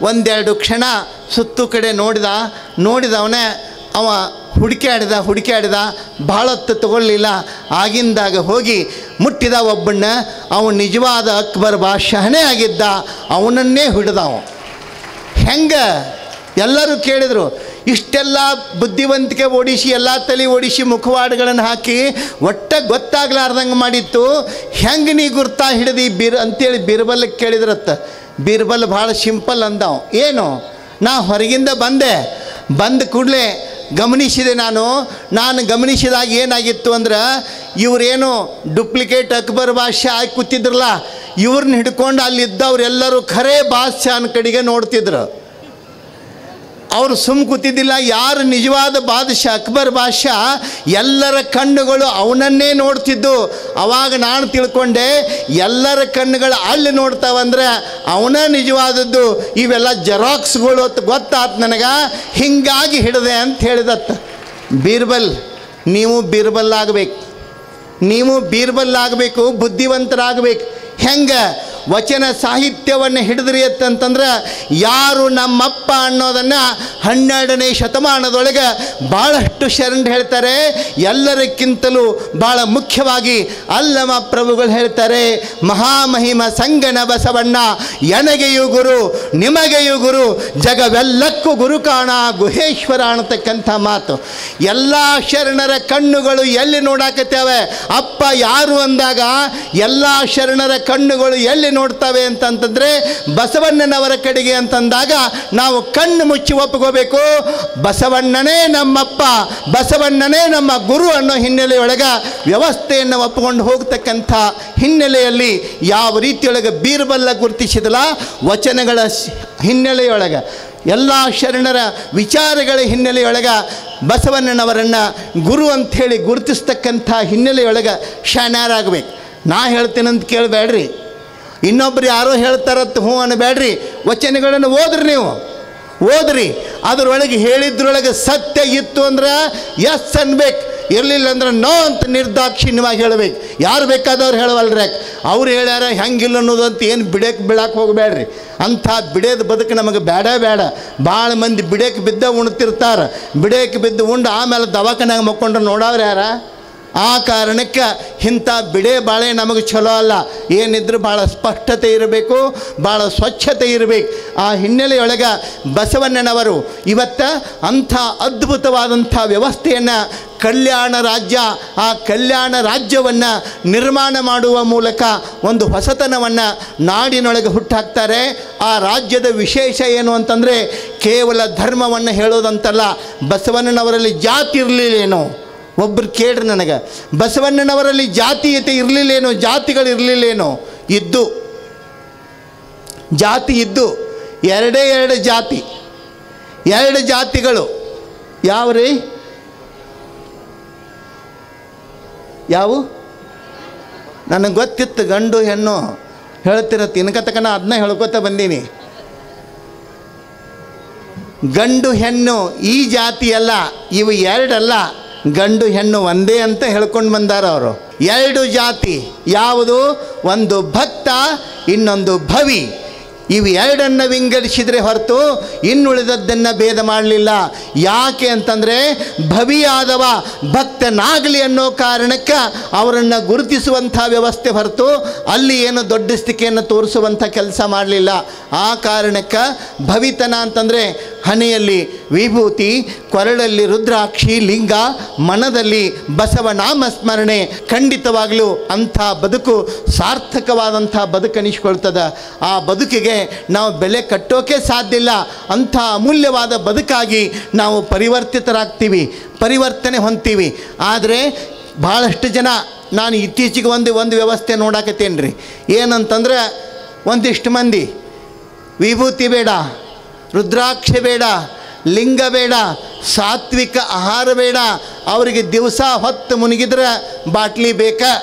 ಒಂದೆರಡು ಕ್ಷಣ ಸುತ್ತು ಕಡೆ ನೋಡಿದವನೇ ಅವ ಹುಡುಕ್ಯಾಡಿದ ಭಾಳ ಹೊತ್ತು ತಗೊಳ್ಳಿಲ್ಲ. ಆಗಿಂದಾಗ ಹೋಗಿ ಮುಟ್ಟಿದ ಒಬ್ಬಣ್ಣ. ಅವನು ನಿಜವಾದ ಅಕ್ಬರ್ ಬಾದ್ಶಾಹನೇ ಆಗಿದ್ದ. ಅವನನ್ನೇ ಹಿಡಿದವ. ಹೆಂಗೆ? ಎಲ್ಲರೂ ಕೇಳಿದರು. ಇಷ್ಟೆಲ್ಲ ಬುದ್ಧಿವಂತಿಕೆ ಓಡಿಸಿ, ಎಲ್ಲ ತಲೆ ಓಡಿಸಿ, ಮುಖವಾಡಗಳನ್ನು ಹಾಕಿ ಒಟ್ಟೆ ಗೊತ್ತಾಗ್ಲಾರ್ದಂಗೆ ಮಾಡಿತ್ತು. ಹೆಂಗೆ ನೀ ಗುರ್ತಾ ಹಿಡಿದು ಅಂತೇಳಿ ಬೀರ್ಬಲ್ಗೆ ಕೇಳಿದ್ರತ್ತ. ಬೀರ್ಬಲ್ ಭಾಳ ಸಿಂಪಲ್ ಅಂದವ. ಏನು, ನಾ ಹೊರಗಿಂದ ಬಂದ ಕೂಡಲೇ ಗಮನಿಸಿದೆ. ನಾನು ಗಮನಿಸಿದಾಗ ಏನಾಗಿತ್ತು ಅಂದ್ರೆ, ಇವರೇನು ಡುಪ್ಲಿಕೇಟ್ ಅಕ್ಬರ್ ಬಾದ್ಶಾ ಆಗಿ ಕೂತಿದ್ರಲ್ಲ, ಇವ್ರನ್ನ ಹಿಡ್ಕೊಂಡು ಅಲ್ಲಿದ್ದವ್ರೆಲ್ಲರೂ ಖರೇ ಬಾದ್ಶಾನ ಕಡೆಗೆ ನೋಡ್ತಿದ್ರು. ಅವರು ಸುಮ್ಮ ಕೂತಿದ್ದಿಲ್ಲ. ಯಾರು ನಿಜವಾದ ಬಾದ್ಶಾ ಅಕ್ಬರ್ ಬಾದ್ಶಾ, ಎಲ್ಲರ ಕಣ್ಣುಗಳು ಅವನನ್ನೇ ನೋಡ್ತಿದ್ದು. ಆವಾಗ ನಾನು ತಿಳ್ಕೊಂಡೆ, ಎಲ್ಲರ ಕಣ್ಣುಗಳು ಅಲ್ಲಿ ನೋಡ್ತಾವಂದ್ರೆ ಅವನ ನಿಜವಾದದ್ದು, ಇವೆಲ್ಲ ಜೆರಾಕ್ಸ್ಗಳು ಅಂತ ಗೊತ್ತಾಯ್ತು ನನಗೆ. ಹೀಗಾಗಿ ಹಿಡಿದೆ ಅಂತ ಹೇಳಿದತ್ತ. ಬೀರ್ಬಲ್, ನೀವು ಬೀರ್ಬಲ್ ಆಗಬೇಕು, ನೀವು ಬೀರ್ಬಲ್ ಆಗಬೇಕು, ಬುದ್ಧಿವಂತರಾಗಬೇಕು. ಹೆಂಗೆ ವಚನ ಸಾಹಿತ್ಯವನ್ನು ಹಿಡಿದ್ರಿ ಅಂತಂತಂದ್ರೆ, ಯಾರು ನಮ್ಮಪ್ಪ ಅನ್ನೋದನ್ನು 12ನೇ ಶತಮಾನದೊಳಗೆ ಭಾಳಷ್ಟು ಶರಣರು ಹೇಳ್ತಾರೆ. ಎಲ್ಲರಕ್ಕಿಂತಲೂ ಭಾಳ ಮುಖ್ಯವಾಗಿ ಅಲ್ಲಮ ಪ್ರಭುಗಳು ಹೇಳ್ತಾರೆ, ಮಹಾಮಹಿಮ ಸಂಗನ ಬಸವಣ್ಣ ಎನಗೆಯೂ ಗುರು ನಿಮಗೆಯೂ ಗುರು ಜಗವೆಲ್ಲಕ್ಕೂ ಗುರು ಕಾಣ ಗುಹೇಶ್ವರ ಅನ್ನತಕ್ಕಂಥ ಮಾತು. ಎಲ್ಲ ಶರಣರ ಕಣ್ಣುಗಳು ಎಲ್ಲಿ ನೋಡಾಕತ್ತೇವೆ? ಅಪ್ಪ ಯಾರು ಅಂದಾಗ ಎಲ್ಲ ಶರಣರ ಕಣ್ಣುಗಳು ಎಲ್ಲಿ ನೋಡ್ತವೆ ಅಂತಂತಂದ್ರೆ ಬಸವಣ್ಣನವರ ಕಡೆಗೆ ಅಂತಂದಾಗ ನಾವು ಕಣ್ಣು ಮುಚ್ಚಿ ಒಪ್ಪಿಕೋಬೇಕು, ಬಸವಣ್ಣನೇ ನಮ್ಮಪ್ಪ, ಬಸವಣ್ಣನೇ ನಮ್ಮ ಗುರು ಅನ್ನೋ ಹಿನ್ನೆಲೆಯೊಳಗೆ ವ್ಯವಸ್ಥೆಯನ್ನು ಒಪ್ಪಿಕೊಂಡು ಹೋಗ್ತಕ್ಕಂಥ ಹಿನ್ನೆಲೆಯಲ್ಲಿ ಯಾವ ರೀತಿಯೊಳಗೆ ಬೀರ್ಬಲ್ಲ ಗುರುತಿಸಿದಲ್ಲ, ವಚನಗಳ ಹಿನ್ನೆಲೆಯೊಳಗೆ ಎಲ್ಲ ಶರಣರ ವಿಚಾರಗಳ ಹಿನ್ನೆಲೆಯೊಳಗೆ ಬಸವಣ್ಣನವರನ್ನು ಗುರು ಅಂಥೇಳಿ ಗುರುತಿಸ್ತಕ್ಕಂಥ ಹಿನ್ನೆಲೆಯೊಳಗೆ ಶಾಣ್ಯರಾಗಬೇಕು. ನಾ ಹೇಳ್ತೇನಂತ ಕೇಳಬೇಡ್ರಿ, ಇನ್ನೊಬ್ರು ಯಾರೋ ಹೇಳ್ತಾರತ್ತ ಹ್ಞೂ ಅನ್ನಬೇಡ್ರಿ. ವಚನಗಳನ್ನು ಓದ್ರಿ, ನೀವು ಓದ್ರಿ. ಅದರೊಳಗೆ ಹೇಳಿದ್ರೊಳಗೆ ಸತ್ಯ ಇತ್ತು ಅಂದ್ರೆ ಎಸ್ ಅನ್ಬೇಕು, ಇರಲಿಲ್ಲ ಅಂದ್ರೆ ನೋ ಅಂತ ನಿರ್ದಾಕ್ಷಿಣ್ಯವಾಗಿ ಹೇಳಬೇಕು. ಯಾರು ಬೇಕಾದವ್ರು ಹೇಳವಲ್ರಿ, ಅವ್ರು ಹೇಳ್ಯಾರ ಹೆಂಗಿಲ್ಲ ಅನ್ನೋದಂತ ಏನು ಬಿಡಕ್ಕೆ ಹೋಗಬೇಡ್ರಿ. ಅಂಥ ಬಿಡೇದ ಬದುಕು ನಮಗೆ ಬೇಡ. ಭಾಳ ಮಂದಿ ಬಿಡಕ್ಕೆ ಬಿದ್ದ ಉಣ್ತಿರ್ತಾರೆ. ಬಿಡಕ್ಕೆ ಬಿದ್ದು ಉಂಡು ಆಮೇಲೆ ದವಾಖಾನ್ಯಾಗ ಮಕ್ಕೊಂಡ್ರೆ ನೋಡವ್ರು ಯಾರ? ಆ ಕಾರಣಕ್ಕೆ ಇಂಥ ಬಿಡೆ ಬಾಳೆ ನಮಗೆ ಚಲೋ ಅಲ್ಲ. ಏನಿದ್ರು ಭಾಳ ಸ್ಪಷ್ಟತೆ ಇರಬೇಕು, ಭಾಳ ಸ್ವಚ್ಛತೆ ಇರಬೇಕು. ಆ ಹಿನ್ನೆಲೆಯೊಳಗೆ ಬಸವಣ್ಣನವರು ಇವತ್ತು ಅಂಥ ಅದ್ಭುತವಾದಂಥ ವ್ಯವಸ್ಥೆಯನ್ನು, ಕಲ್ಯಾಣ ರಾಜ್ಯ, ಆ ಕಲ್ಯಾಣ ರಾಜ್ಯವನ್ನು ನಿರ್ಮಾಣ ಮಾಡುವ ಮೂಲಕ ಒಂದು ಹೊಸತನವನ್ನು ನಾಡಿನೊಳಗೆ ಹುಟ್ಟಾಕ್ತಾರೆ. ಆ ರಾಜ್ಯದ ವಿಶೇಷ ಏನು ಅಂತಂದರೆ, ಕೇವಲ ಧರ್ಮವನ್ನು ಹೇಳೋದಂತಲ್ಲ, ಬಸವಣ್ಣನವರಲ್ಲಿ ಜಾತಿ ಇರಲಿಲ್ಲೇನೋ? ಒಬ್ಬರು ಕೇಳ್ರಿ ನನಗೆ, ಬಸವಣ್ಣನವರಲ್ಲಿ ಜಾತೀಯತೆ ಇರಲಿಲ್ಲೇನೋ? ಜಾತಿಗಳಿರಲಿಲ್ಲೇನೋ? ಇದ್ದು, ಜಾತಿ ಇದ್ದು. ಎರಡು ಜಾತಿ, 2 ಜಾತಿಗಳು. ಯಾವ್ರಿ? ಯಾವು? ನನಗೆ ಗೊತ್ತಿತ್ತು, ಗಂಡು ಹೆಣ್ಣು ಹೇಳ್ತಿರತ್ತೆ. ಇನ್ಕತಕನ ಅದನ್ನ ಹೇಳ್ಕೊತ ಬಂದೀನಿ. ಗಂಡು ಹೆಣ್ಣು ಈ ಜಾತಿ ಅಲ್ಲ, ಇವು 2 ಅಲ್ಲ, ಗಂಡು ಹೆಣ್ಣು ಒಂದೇ ಅಂತ ಹೇಳ್ಕೊಂಡು ಬಂದಾರ ಅವರು. 2 ಜಾತಿ. ಯಾವುದು? ಒಂದು ಭಕ್ತ, ಇನ್ನೊಂದು ಭವಿ. ಇವು 2 ವಿಂಗಡಿಸಿದರೆ ಹೊರತು ಇನ್ನುಳಿದದ್ದನ್ನು ಭೇದ ಮಾಡಲಿಲ್ಲ. ಯಾಕೆ ಅಂತಂದರೆ, ಭವಿಯಾದವ ಭಕ್ತನಾಗಲಿ ಅನ್ನೋ ಕಾರಣಕ್ಕೆ ಅವರನ್ನು ಗುರುತಿಸುವಂಥ ವ್ಯವಸ್ಥೆ ಹೊರತು ಅಲ್ಲಿ ಏನು ದೊಡ್ಡಸ್ತಿಕೆಯನ್ನು ತೋರಿಸುವಂಥ ಕೆಲಸ ಮಾಡಲಿಲ್ಲ. ಆ ಕಾರಣಕ್ಕೆ ಭವಿತನ ಅಂತಂದರೆ ಹಣೆಯಲ್ಲಿ ವಿಭೂತಿ, ಕೊರಳಲ್ಲಿ ರುದ್ರಾಕ್ಷಿ ಲಿಂಗ, ಮನದಲ್ಲಿ ಬಸವನಾಮ ಸ್ಮರಣೆ. ಖಂಡಿತವಾಗಲೂ ಅಂಥ ಬದುಕು ಸಾರ್ಥಕವಾದಂಥ ಬದುಕನಿಸ್ಕೊಳ್ತದೆ. ಆ ಬದುಕಿಗೆ ನಾವು ಬೆಲೆ ಕಟ್ಟೋಕೆ ಸಾಧ್ಯ ಇಲ್ಲ. ಅಂಥ ಅಮೂಲ್ಯವಾದ ಬದುಕಾಗಿ ನಾವು ಪರಿವರ್ತಿತರಾಗ್ತೀವಿ, ಪರಿವರ್ತನೆ ಹೊಂದ್ತೀವಿ. ಆದರೆ ಭಾಳಷ್ಟು ಜನ, ನಾನು ಇತ್ತೀಚೆಗೆ ಒಂದು ವ್ಯವಸ್ಥೆ ನೋಡಾಕತ್ತೇನೆ ರೀ. ಏನಂತಂದ್ರೆ, ಒಂದಿಷ್ಟು ಮಂದಿ ವಿಭೂತಿ ಬೇಡ, ರುದ್ರಾಕ್ಷಿ ಬೇಡ, ಲಿಂಗ ಬೇಡ, ಸಾತ್ವಿಕ ಆಹಾರ ಬೇಡ, ಅವರಿಗೆ ದಿವಸ ಹೊತ್ತು ಮುನಿಗಿದ್ರೆ ಬಾಟ್ಲಿ ಬೇಕಾ.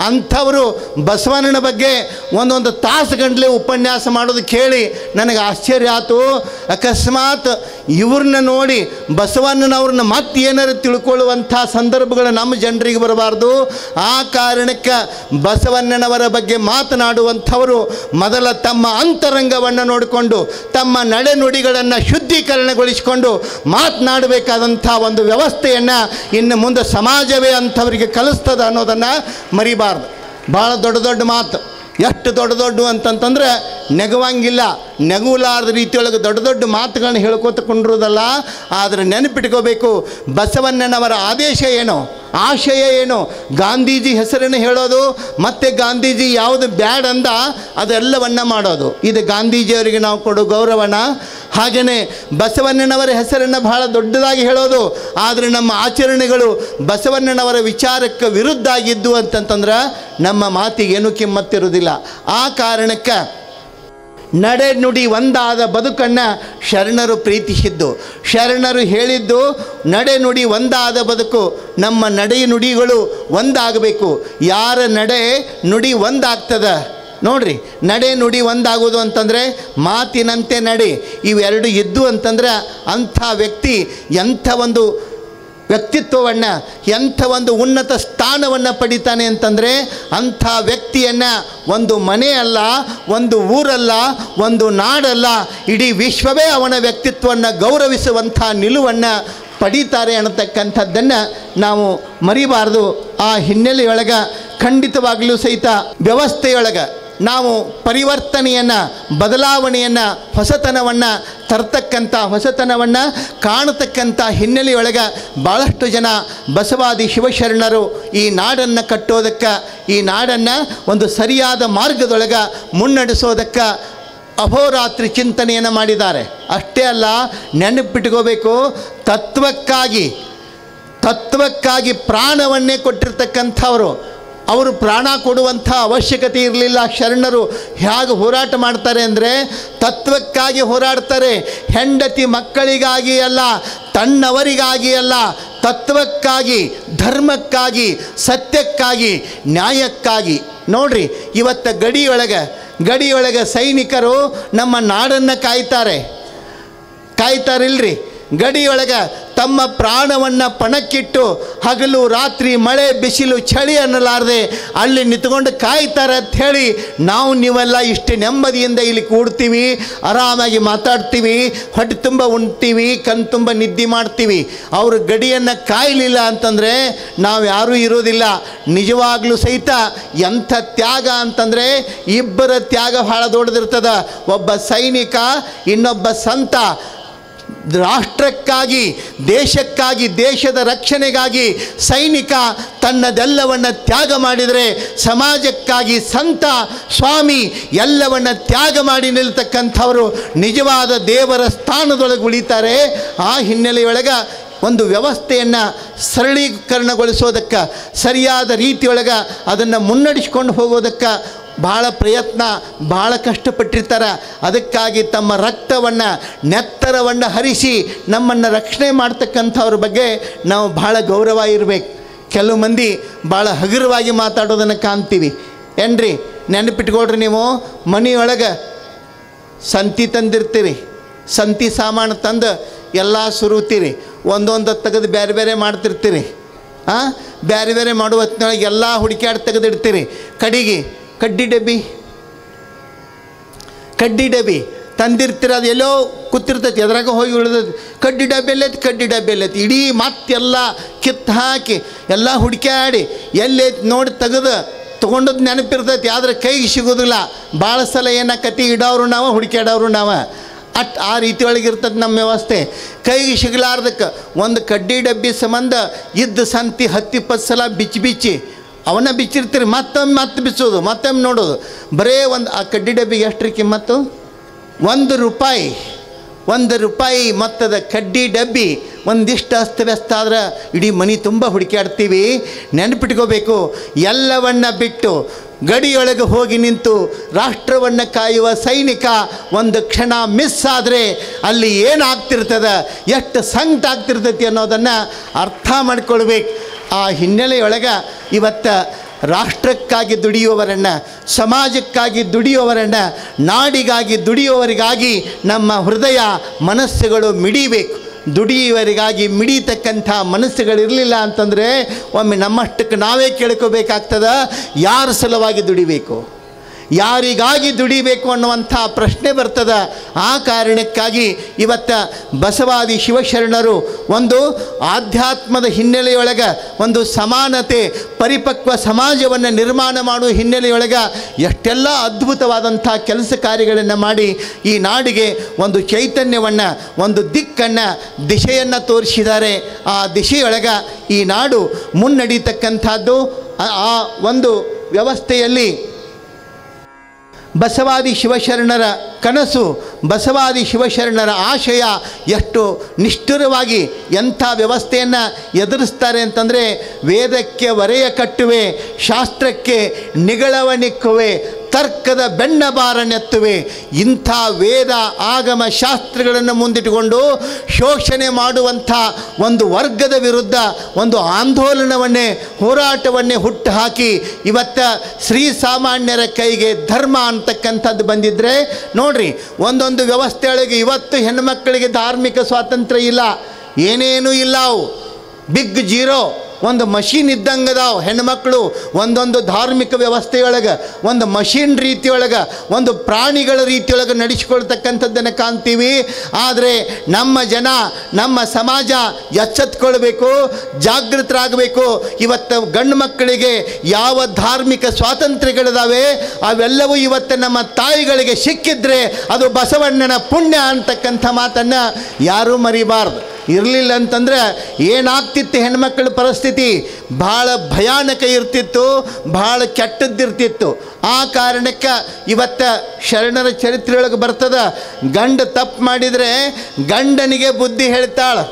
ಅಂಥವರು ಬಸವಣ್ಣನ ಬಗ್ಗೆ ಒಂದೊಂದು ತಾಸು ಗಂಟಲೆ ಉಪನ್ಯಾಸ ಮಾಡೋದು ಕೇಳಿ ನನಗೆ ಆಶ್ಚರ್ಯ ಆಯಿತು. ಅಕಸ್ಮಾತ್ ಇವ್ರನ್ನ ನೋಡಿ ಬಸವಣ್ಣನವ್ರನ್ನ ಮತ್ತೆ ಏನಾರು ತಿಳ್ಕೊಳ್ಳುವಂಥ ಸಂದರ್ಭಗಳು ನಮ್ಮ ಜನರಿಗೆ ಬರಬಾರ್ದು. ಆ ಕಾರಣಕ್ಕೆ ಬಸವಣ್ಣನವರ ಬಗ್ಗೆ ಮಾತನಾಡುವಂಥವರು ಮೊದಲ ತಮ್ಮ ಅಂತರಂಗವನ್ನು ನೋಡಿಕೊಂಡು, ತಮ್ಮ ನಡೆನುಡಿಗಳನ್ನು ಶುದ್ಧೀಕರಣಗೊಳಿಸಿಕೊಂಡು ಮಾತನಾಡಬೇಕಾದಂಥ ಒಂದು ವ್ಯವಸ್ಥೆಯನ್ನು ಇನ್ನು ಮುಂದೆ ಸಮಾಜವೇ ಅಂಥವರಿಗೆ ಕಲಿಸ್ತದೆ ಅನ್ನೋದನ್ನು ಮರಿಬಾರ್ದು. ಭಾಳ ದೊಡ್ಡ ಮಾತು. ಎಷ್ಟು ದೊಡ್ಡ ಅಂತಂತಂದ್ರೆ ನೆಗುವಂಗಿಲ್ಲ. ನೆಗುಲಾರದ ರೀತಿಯೊಳಗೆ ದೊಡ್ಡ ಮಾತುಗಳನ್ನ ಹೇಳ್ಕೊತಕೊಂಡಿರೋದಲ್ಲ. ಆದರೆ ನೆನಪಿಟ್ಕೋಬೇಕು, ಬಸವಣ್ಣನವರ ಆದೇಶ ಏನು? ಆಶಯ ಏನು? ಗಾಂಧೀಜಿ ಹೆಸರನ್ನು ಹೇಳೋದು, ಮತ್ತು ಗಾಂಧೀಜಿ ಯಾವುದು ಬ್ಯಾಡ್ ಅಂದ ಅದೆಲ್ಲವನ್ನು ಮಾಡೋದು. ಇದು ಗಾಂಧೀಜಿಯವರಿಗೆ ನಾವು ಕೊಡೋ ಗೌರವನ. ಹಾಗೆಯೇ ಬಸವಣ್ಣನವರ ಹೆಸರನ್ನು ಬಹಳ ದೊಡ್ಡದಾಗಿ ಹೇಳೋದು, ಆದರೆ ನಮ್ಮ ಆಚರಣೆಗಳು ಬಸವಣ್ಣನವರ ವಿಚಾರಕ್ಕೆ ವಿರುದ್ಧ ಆಗಿದ್ದು ಅಂತಂತಂದ್ರೆ ನಮ್ಮ ಮಾತಿಗೇನು ಕಿಮ್ಮತ್ತಿರುವುದಿಲ್ಲ. ಆ ಕಾರಣಕ್ಕೆ ನಡೆ ನುಡಿ ಒಂದಾದ ಬದುಕನ್ನು ಶರಣರು ಪ್ರೀತಿಸಿದ್ದು, ಶರಣರು ಹೇಳಿದ್ದು ನಡೆ ನುಡಿ ಒಂದಾದ ಬದುಕು. ನಮ್ಮ ನಡೆ ನುಡಿಗಳು ಒಂದಾಗಬೇಕು. ಯಾರ ನಡೆ ನುಡಿ ಒಂದಾಗ್ತದ ನೋಡ್ರಿ, ನಡೆ ನುಡಿ ಒಂದಾಗೋದು ಅಂತಂದರೆ ಮಾತಿನಂತೆ ನಡೆ ಇವೆರಡು ಇದ್ದು ಅಂತಂದ್ರೆ ಅಂಥ ವ್ಯಕ್ತಿ ಎಂಥ ಒಂದು ವ್ಯಕ್ತಿತ್ವವನ್ನು, ಎಂಥ ಒಂದು ಉನ್ನತ ಸ್ಥಾನವನ್ನು ಪಡಿತಾನೆ ಅಂತಂದರೆ ಅಂಥ ವ್ಯಕ್ತಿಯನ್ನು ಒಂದು ಮನೆ ಅಲ್ಲ, ಒಂದು ಊರಲ್ಲ, ಒಂದು ನಾಡಲ್ಲ, ಇಡೀ ವಿಶ್ವವೇ ಅವನ ವ್ಯಕ್ತಿತ್ವವನ್ನು ಗೌರವಿಸುವಂಥ ನಿಲುವನ್ನು ಪಡೀತಾರೆ ಅನ್ನತಕ್ಕಂಥದ್ದನ್ನು ನಾವು ಮರಿಬಾರ್ದು. ಆ ಹಿನ್ನೆಲೆಯೊಳಗೆ ಖಂಡಿತವಾಗಲೂ ಸಹಿತ ವ್ಯವಸ್ಥೆಯೊಳಗೆ ನಾವು ಪರಿವರ್ತನೆಯನ್ನು, ಬದಲಾವಣೆಯನ್ನು, ಹೊಸತನವನ್ನು ತರ್ತಕ್ಕಂಥ, ಹೊಸತನವನ್ನು ಕಾಣತಕ್ಕಂಥ ಹಿನ್ನೆಲೆಯೊಳಗೆ ಭಾಳಷ್ಟು ಜನ ಬಸವಾದಿ ಶಿವಶರಣರು ಈ ನಾಡನ್ನು ಕಟ್ಟೋದಕ್ಕೆ, ಈ ನಾಡನ್ನು ಒಂದು ಸರಿಯಾದ ಮಾರ್ಗದೊಳಗೆ ಮುನ್ನಡೆಸೋದಕ್ಕೆ ಅಹೋರಾತ್ರಿ ಚಿಂತನೆಯನ್ನು ಮಾಡಿದ್ದಾರೆ. ಅಷ್ಟೇ ಅಲ್ಲ, ನೆನಪಿಟ್ಕೋಬೇಕು, ತತ್ವಕ್ಕಾಗಿ ಪ್ರಾಣವನ್ನೇ ಕೊಟ್ಟಿರ್ತಕ್ಕಂಥವರು. ಅವರು ಪ್ರಾಣ ಕೊಡುವಂಥ ಅವಶ್ಯಕತೆ ಇರಲಿಲ್ಲ. ಶರಣರು ಹೇಗೆ ಹೋರಾಟ ಮಾಡ್ತಾರೆ ಅಂದರೆ ತತ್ವಕ್ಕಾಗಿ ಹೋರಾಡ್ತಾರೆ. ಹೆಂಡತಿ ಮಕ್ಕಳಿಗಾಗಿ ಅಲ್ಲ, ತನ್ನವರಿಗಾಗಿ ಅಲ್ಲ, ತತ್ವಕ್ಕಾಗಿ, ಧರ್ಮಕ್ಕಾಗಿ, ಸತ್ಯಕ್ಕಾಗಿ, ನ್ಯಾಯಕ್ಕಾಗಿ. ನೋಡ್ರಿ, ಇವತ್ತು ಗಡಿಯೊಳಗೆ ಸೈನಿಕರು ನಮ್ಮ ನಾಡನ್ನು ಕಾಯ್ತಾರಿಲ್ರಿ. ಗಡಿಯೊಳಗೆ ತಮ್ಮ ಪ್ರಾಣವನ್ನು ಪಣಕ್ಕಿಟ್ಟು ಹಗಲು ರಾತ್ರಿ ಮಳೆ ಬಿಸಿಲು ಚಳಿ ಅನ್ನಲಾರದೆ ಅಲ್ಲಿ ನಿಂತ್ಕೊಂಡು ಕಾಯ್ತಾರೆ ಅಂತ ಹೇಳಿ ನೀವೆಲ್ಲ ಇಷ್ಟು ನೆಮ್ಮದಿಯಿಂದ ಇಲ್ಲಿ ಕೂಡ್ತೀವಿ, ಆರಾಮಾಗಿ ಮಾತಾಡ್ತೀವಿ, ಹೊಟ್ಟೆ ತುಂಬ ಉಣ್ತೀವಿ, ಕಣ್ ತುಂಬ ನಿದ್ದೆ ಮಾಡ್ತೀವಿ. ಅವರು ಗಡಿಯನ್ನು ಕಾಯಲಿಲ್ಲ ಅಂತಂದರೆ ನಾವು ಯಾರೂ ಇರೋದಿಲ್ಲ. ನಿಜವಾಗ್ಲೂ ಸಹಿತ ಎಂಥ ತ್ಯಾಗ ಅಂತಂದರೆ ಇಬ್ಬರ ತ್ಯಾಗ ಭಾಳ ದೊಡ್ಡದಿರ್ತದ. ಒಬ್ಬ ಸೈನಿಕ, ಇನ್ನೊಬ್ಬ ಸಂತ. ರಾಷ್ಟ್ರಕ್ಕಾಗಿ, ದೇಶಕ್ಕಾಗಿ, ದೇಶದ ರಕ್ಷಣೆಗಾಗಿ ಸೈನಿಕ ತನ್ನದೆಲ್ಲವನ್ನು ತ್ಯಾಗ ಮಾಡಿದರೆ, ಸಮಾಜಕ್ಕಾಗಿ ಸಂತ, ಸ್ವಾಮಿ ಎಲ್ಲವನ್ನು ತ್ಯಾಗ ಮಾಡಿ ನಿಲ್ತಕ್ಕಂಥವರು ನಿಜವಾದ ದೇವರ ಸ್ಥಾನದೊಳಗೆ ಉಳಿತಾರೆ. ಆ ಹಿನ್ನೆಲೆಯೊಳಗೆ ಒಂದು ವ್ಯವಸ್ಥೆಯನ್ನು ಸರಳೀಕರಣಗೊಳಿಸೋದಕ್ಕೆ, ಸರಿಯಾದ ರೀತಿಯೊಳಗೆ ಅದನ್ನು ಮುನ್ನಡೆಸ್ಕೊಂಡು ಹೋಗೋದಕ್ಕೆ ಭಾಳ ಪ್ರಯತ್ನ, ಭಾಳ ಕಷ್ಟಪಟ್ಟಿರ್ತಾರೆ. ಅದಕ್ಕಾಗಿ ತಮ್ಮ ರಕ್ತವನ್ನು, ನೆತ್ತರವನ್ನು ಹರಿಸಿ ನಮ್ಮನ್ನು ರಕ್ಷಣೆ ಮಾಡ್ತಕ್ಕಂಥವ್ರ ಬಗ್ಗೆ ನಾವು ಭಾಳ ಗೌರವ ಇರಬೇಕು. ಕೆಲವು ಮಂದಿ ಭಾಳ ಹಗುರವಾಗಿ ಮಾತಾಡೋದನ್ನು ಕಾಣ್ತೀವಿ ಏನ್ರಿ. ನೆನಪಿಟ್ಕೊಳ್ರಿ, ನೀವು ಮನೆಯೊಳಗೆ ಸಂತಿ ತಂದಿರ್ತೀರಿ, ಸಂತಿ ಸಾಮಾನು ತಂದು ಎಲ್ಲ ಸುರುತ್ತೀರಿ, ಒಂದೊಂದು ತೆಗೆದು ಬೇರೆ ಬೇರೆ ಮಾಡ್ತಿರ್ತೀರಿ. ಬೇರೆ ಬೇರೆ ಮಾಡುವ ಹೊತ್ತಿನೊಳಗೆ ಎಲ್ಲ ಹುಡುಕ್ಯಾಡಿ ತೆಗೆದಿಡ್ತೀರಿ. ಕಡೆಗೆ ಕಡ್ಡಿ ಡಬ್ಬಿ ತಂದಿರ್ತೀರ, ಅದು ಎಲ್ಲೋ ಕೂತಿರ್ತೈತಿ, ಅದ್ರಾಗ ಹೋಗಿ ಉಳಿದೈತಿ. ಕಡ್ಡಿ ಡಬ್ಬಿ ಇಡೀ ಮತ್ತೆಲ್ಲ ಕಿತ್ತು ಹಾಕಿ ಎಲ್ಲ ಹುಡುಕ್ಯಾಡಿ ಎಲ್ಲೈತಿ ನೋಡಿ ತೊಗೊಂಡದ್ದು ನೆನಪಿರ್ತೈತಿ, ಆದರೆ ಕೈಗೆ ಸಿಗೋದಿಲ್ಲ. ಭಾಳ ಸಲ ಏನಾಕತಿ, ಇಡೋರು ನಾವು, ಹುಡುಕ್ಯಾಡೋರು ನಾವು. ಆ ರೀತಿಯೊಳಗಿರ್ತದೆ ನಮ್ಮ ವ್ಯವಸ್ಥೆ. ಕೈಗೆ ಸಿಗಲಾರ್ದಕ್ಕೆ ಒಂದು ಕಡ್ಡಿ ಡಬ್ಬಿ ಸಂಬಂಧ ಇದ್ದ ಸಂತಿ 10-20 ಸಲ ಬಿಚ್ಚಿ ಅವನ್ನ ಬಿಚ್ಚಿರ್ತೀರಿ. ಮತ್ತೆ ಬಿಚ್ಚೋದು, ಮತ್ತೊಮ್ಮೆ ನೋಡೋದು. ಬರೇ ಆ ಕಡ್ಡಿ ಡಬ್ಬಿಗೆ ಎಷ್ಟ್ರಿ ಕಿಮ್ಮತ್ತು? ₹1 ಮೊತ್ತದ ಕಡ್ಡಿ ಡಬ್ಬಿ ಒಂದಿಷ್ಟು ಅಸ್ತವ್ಯಸ್ತ ಆದ್ರೆ ಇಡೀ ಮನೆ ತುಂಬ ಹುಡುಕ್ಯಾಡ್ತೀವಿ. ನೆನಪಿಟ್ಕೋಬೇಕು, ಎಲ್ಲವನ್ನ ಬಿಟ್ಟು ಗಡಿಯೊಳಗೆ ಹೋಗಿ ನಿಂತು ರಾಷ್ಟ್ರವನ್ನು ಕಾಯುವ ಸೈನಿಕ ಒಂದು ಕ್ಷಣ ಮಿಸ್ ಆದರೆ ಅಲ್ಲಿ ಏನಾಗ್ತಿರ್ತದೆ, ಎಷ್ಟು ಸಂಕಟ ಆಗ್ತಿರ್ತೈತಿ ಅನ್ನೋದನ್ನು ಅರ್ಥ ಮಾಡ್ಕೊಳ್ಬೇಕು. ಆ ಹಿನ್ನೆಲೆಯೊಳಗೆ ಇವತ್ತು ರಾಷ್ಟ್ರಕ್ಕಾಗಿ ದುಡಿಯುವವರನ್ನು, ಸಮಾಜಕ್ಕಾಗಿ ದುಡಿಯುವವರನ್ನು, ನಾಡಿಗಾಗಿ ದುಡಿಯುವವರಿಗಾಗಿ ನಮ್ಮ ಹೃದಯ ಮನಸ್ಸುಗಳು ಮಿಡಿಬೇಕು. ದುಡಿಯುವವರಿಗಾಗಿ ಮಿಡಿತಕ್ಕಂಥ ಮನಸ್ಸುಗಳಿರಲಿಲ್ಲ ಅಂತಂದರೆ ಒಮ್ಮೆ ನಮ್ಮಷ್ಟಕ್ಕೆ ನಾವೇ ಕೇಳ್ಕೋಬೇಕಾಗ್ತದೆ, ಯಾರ ಸಲುವಾಗಿ ದುಡಿಬೇಕು, ಯಾರಿಗಾಗಿ ದುಡಿಬೇಕು ಅನ್ನುವಂಥ ಪ್ರಶ್ನೆ ಬರ್ತದೆ. ಆ ಕಾರಣಕ್ಕಾಗಿ ಇವತ್ತು ಬಸವಾದಿ ಶಿವಶರಣರು ಒಂದು ಆಧ್ಯಾತ್ಮದ ಹಿನ್ನೆಲೆಯೊಳಗೆ ಒಂದು ಸಮಾನತೆ ಪರಿಪಕ್ವ ಸಮಾಜವನ್ನು ನಿರ್ಮಾಣ ಮಾಡುವ ಹಿನ್ನೆಲೆಯೊಳಗೆ ಎಷ್ಟೆಲ್ಲ ಅದ್ಭುತವಾದಂಥ ಕೆಲಸ ಕಾರ್ಯಗಳನ್ನು ಮಾಡಿ ಈ ನಾಡಿಗೆ ಒಂದು ಚೈತನ್ಯವನ್ನು, ಒಂದು ದಿಕ್ಕನ್ನು, ದಿಶೆಯನ್ನು ತೋರಿಸಿದ್ದಾರೆ. ಆ ದಿಶೆಯೊಳಗೆ ಈ ನಾಡು ಮುನ್ನಡೀತಕ್ಕಂಥದ್ದು. ಆ ಒಂದು ವ್ಯವಸ್ಥೆಯಲ್ಲಿ ಬಸವಾದಿ ಶಿವಶರಣರ ಕನಸು, ಬಸವಾದಿ ಶಿವಶರಣರ ಆಶಯ ಎಷ್ಟು ನಿಷ್ಠುರವಾಗಿ ಎಂಥ ವ್ಯವಸ್ಥೆಯನ್ನು ಎದುರಿಸ್ತಾರೆ ಅಂತಂದರೆ, ವೇದಕ್ಕೆ ವರೆಯ ಕಟ್ಟುವೆ, ಶಾಸ್ತ್ರಕ್ಕೆ ನಿಗಳವನಿಕ್ಕುವೆ, ತರ್ಕದ ಬೆಣ್ಣಬಾರನೆತ್ತುವೆ. ಇಂಥ ವೇದ ಆಗಮ ಶಾಸ್ತ್ರಗಳನ್ನು ಮುಂದಿಟ್ಟುಕೊಂಡು ಶೋಷಣೆ ಮಾಡುವಂಥ ಒಂದು ವರ್ಗದ ವಿರುದ್ಧ ಒಂದು ಆಂದೋಲನವನ್ನೇ, ಹೋರಾಟವನ್ನೇ ಹುಟ್ಟುಹಾಕಿ ಇವತ್ತು ಶ್ರೀಸಾಮಾನ್ಯರ ಕೈಗೆ ಧರ್ಮ ಅಂತಕ್ಕಂಥದ್ದು ಬಂದಿದ್ದರೆ ನೋಡ್ರಿ, ಒಂದೊಂದು ವ್ಯವಸ್ಥೆಯೊಳಗೆ ಇವತ್ತು ಹೆಣ್ಣುಮಕ್ಕಳಿಗೆ ಧಾರ್ಮಿಕ ಸ್ವಾತಂತ್ರ್ಯ ಇಲ್ಲ, ಏನೇನೂ ಇಲ್ಲ. ಅವು ಬಿಗ್ ಜೀರೋ, ಒಂದು ಮಷೀನ್ ಇದ್ದಂಗದಾವು ಹೆಣ್ಮಕ್ಳು. ಒಂದೊಂದು ಧಾರ್ಮಿಕ ವ್ಯವಸ್ಥೆಯೊಳಗೆ ಒಂದು ಮಷೀನ್ ರೀತಿಯೊಳಗೆ, ಒಂದು ಪ್ರಾಣಿಗಳ ರೀತಿಯೊಳಗೆ ನಡೆಸಿಕೊಳ್ತಕ್ಕಂಥದ್ದನ್ನು ಕಾಣ್ತೀವಿ. ಆದರೆ ನಮ್ಮ ಜನ, ನಮ್ಮ ಸಮಾಜ ಎಚ್ಚೆತ್ಕೊಳ್ಬೇಕು, ಜಾಗೃತರಾಗಬೇಕು. ಇವತ್ತು ಗಂಡು ಮಕ್ಕಳಿಗೆ ಯಾವ ಧಾರ್ಮಿಕ ಸ್ವಾತಂತ್ರ್ಯಗಳಿದಾವೆ ಅವೆಲ್ಲವೂ ಇವತ್ತು ನಮ್ಮ ತಾಯಿಗಳಿಗೆ ಸಿಕ್ಕಿದ್ರೆ ಅದು ಬಸವಣ್ಣನ ಪುಣ್ಯ ಅಂತಕ್ಕಂಥ ಮಾತನ್ನು ಯಾರೂ ಮರಿಬಾರ್ದು. ಇರಲಿಲ್ಲ ಅಂತಂದರೆ ಏನಾಗ್ತಿತ್ತು ಹೆಣ್ಮಕ್ಳ ಪರಿಸ್ಥಿತಿ? ಭಾಳ ಭಯಾನಕ ಇರ್ತಿತ್ತು, ಭಾಳ ಕೆಟ್ಟದ್ದಿರ್ತಿತ್ತು. ಆ ಕಾರಣಕ್ಕೆ ಇವತ್ತು ಶರಣರ ಚರಿತ್ರೆಯೊಳಗೆ ಬರ್ತದೆ, ಗಂಡ ತಪ್ಪು ಮಾಡಿದರೆ ಗಂಡನಿಗೆ ಬುದ್ಧಿ ಹೇಳ್ತಾಳೆ,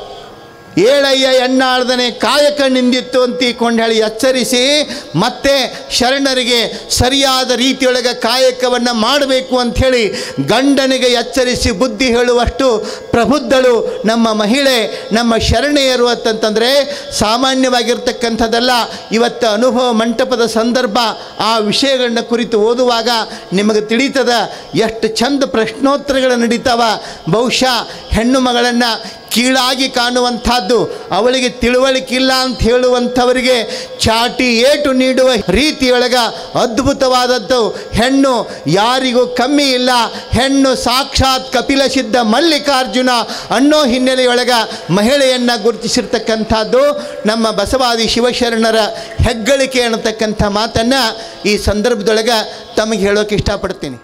ಏಳಯ್ಯ ಎಣ್ಣಾಳ್ದನೆ ಕಾಯಕ ನಿಂದಿತ್ತು ಅಂತೀಕೊಂಡು ಹೇಳಿ ಎಚ್ಚರಿಸಿ, ಮತ್ತೆ ಶರಣರಿಗೆ ಸರಿಯಾದ ರೀತಿಯೊಳಗೆ ಕಾಯಕವನ್ನು ಮಾಡಬೇಕು ಅಂಥೇಳಿ ಗಂಡನಿಗೆ ಎಚ್ಚರಿಸಿ ಬುದ್ಧಿ ಹೇಳುವಷ್ಟು ಪ್ರಬುದ್ಧಳು ನಮ್ಮ ಮಹಿಳೆ, ನಮ್ಮ ಶರಣೆಯರು ಅಂತಂತಂದರೆ ಸಾಮಾನ್ಯವಾಗಿರ್ತಕ್ಕಂಥದ್ದಲ್ಲ. ಇವತ್ತು ಅನುಭವ ಮಂಟಪದ ಸಂದರ್ಭ ಆ ವಿಷಯಗಳನ್ನ ಕುರಿತು ಓದುವಾಗ ನಿಮಗೆ ತಿಳಿತದ ಎಷ್ಟು ಚಂದ ಪ್ರಶ್ನೋತ್ತರಗಳು ನಡೀತಾವ. ಬಹುಶಃ ಹೆಣ್ಣು ಮಗಳನ್ನು ಕೀಳಾಗಿ ಕಾಣುವಂಥದ್ದು, ಅವಳಿಗೆ ತಿಳುವಳಿಕಿಲ್ಲ ಅಂತ ಹೇಳುವಂಥವರಿಗೆ ಚಾಟಿ ಏಟು ನೀಡುವ ರೀತಿಯೊಳಗೆ ಅದ್ಭುತವಾದದ್ದು. ಹೆಣ್ಣು ಯಾರಿಗೂ ಕಮ್ಮಿ ಇಲ್ಲ, ಹೆಣ್ಣು ಸಾಕ್ಷಾತ್ ಕಪಿಲ ಸಿದ್ಧ ಮಲ್ಲಿಕಾರ್ಜುನ ಅನ್ನೋ ಹಿನ್ನೆಲೆಯೊಳಗೆ ಮಹಿಳೆಯನ್ನು ಗುರುತಿಸಿರ್ತಕ್ಕಂಥದ್ದು ನಮ್ಮ ಬಸವಾದಿ ಶಿವಶರಣರ ಹೆಗ್ಗಳಿಕೆ ಅನ್ನತಕ್ಕಂಥ ಮಾತನ್ನು ಈ ಸಂದರ್ಭದೊಳಗೆ ತಮಗೆ ಹೇಳೋಕೆ ಇಷ್ಟಪಡ್ತೀನಿ.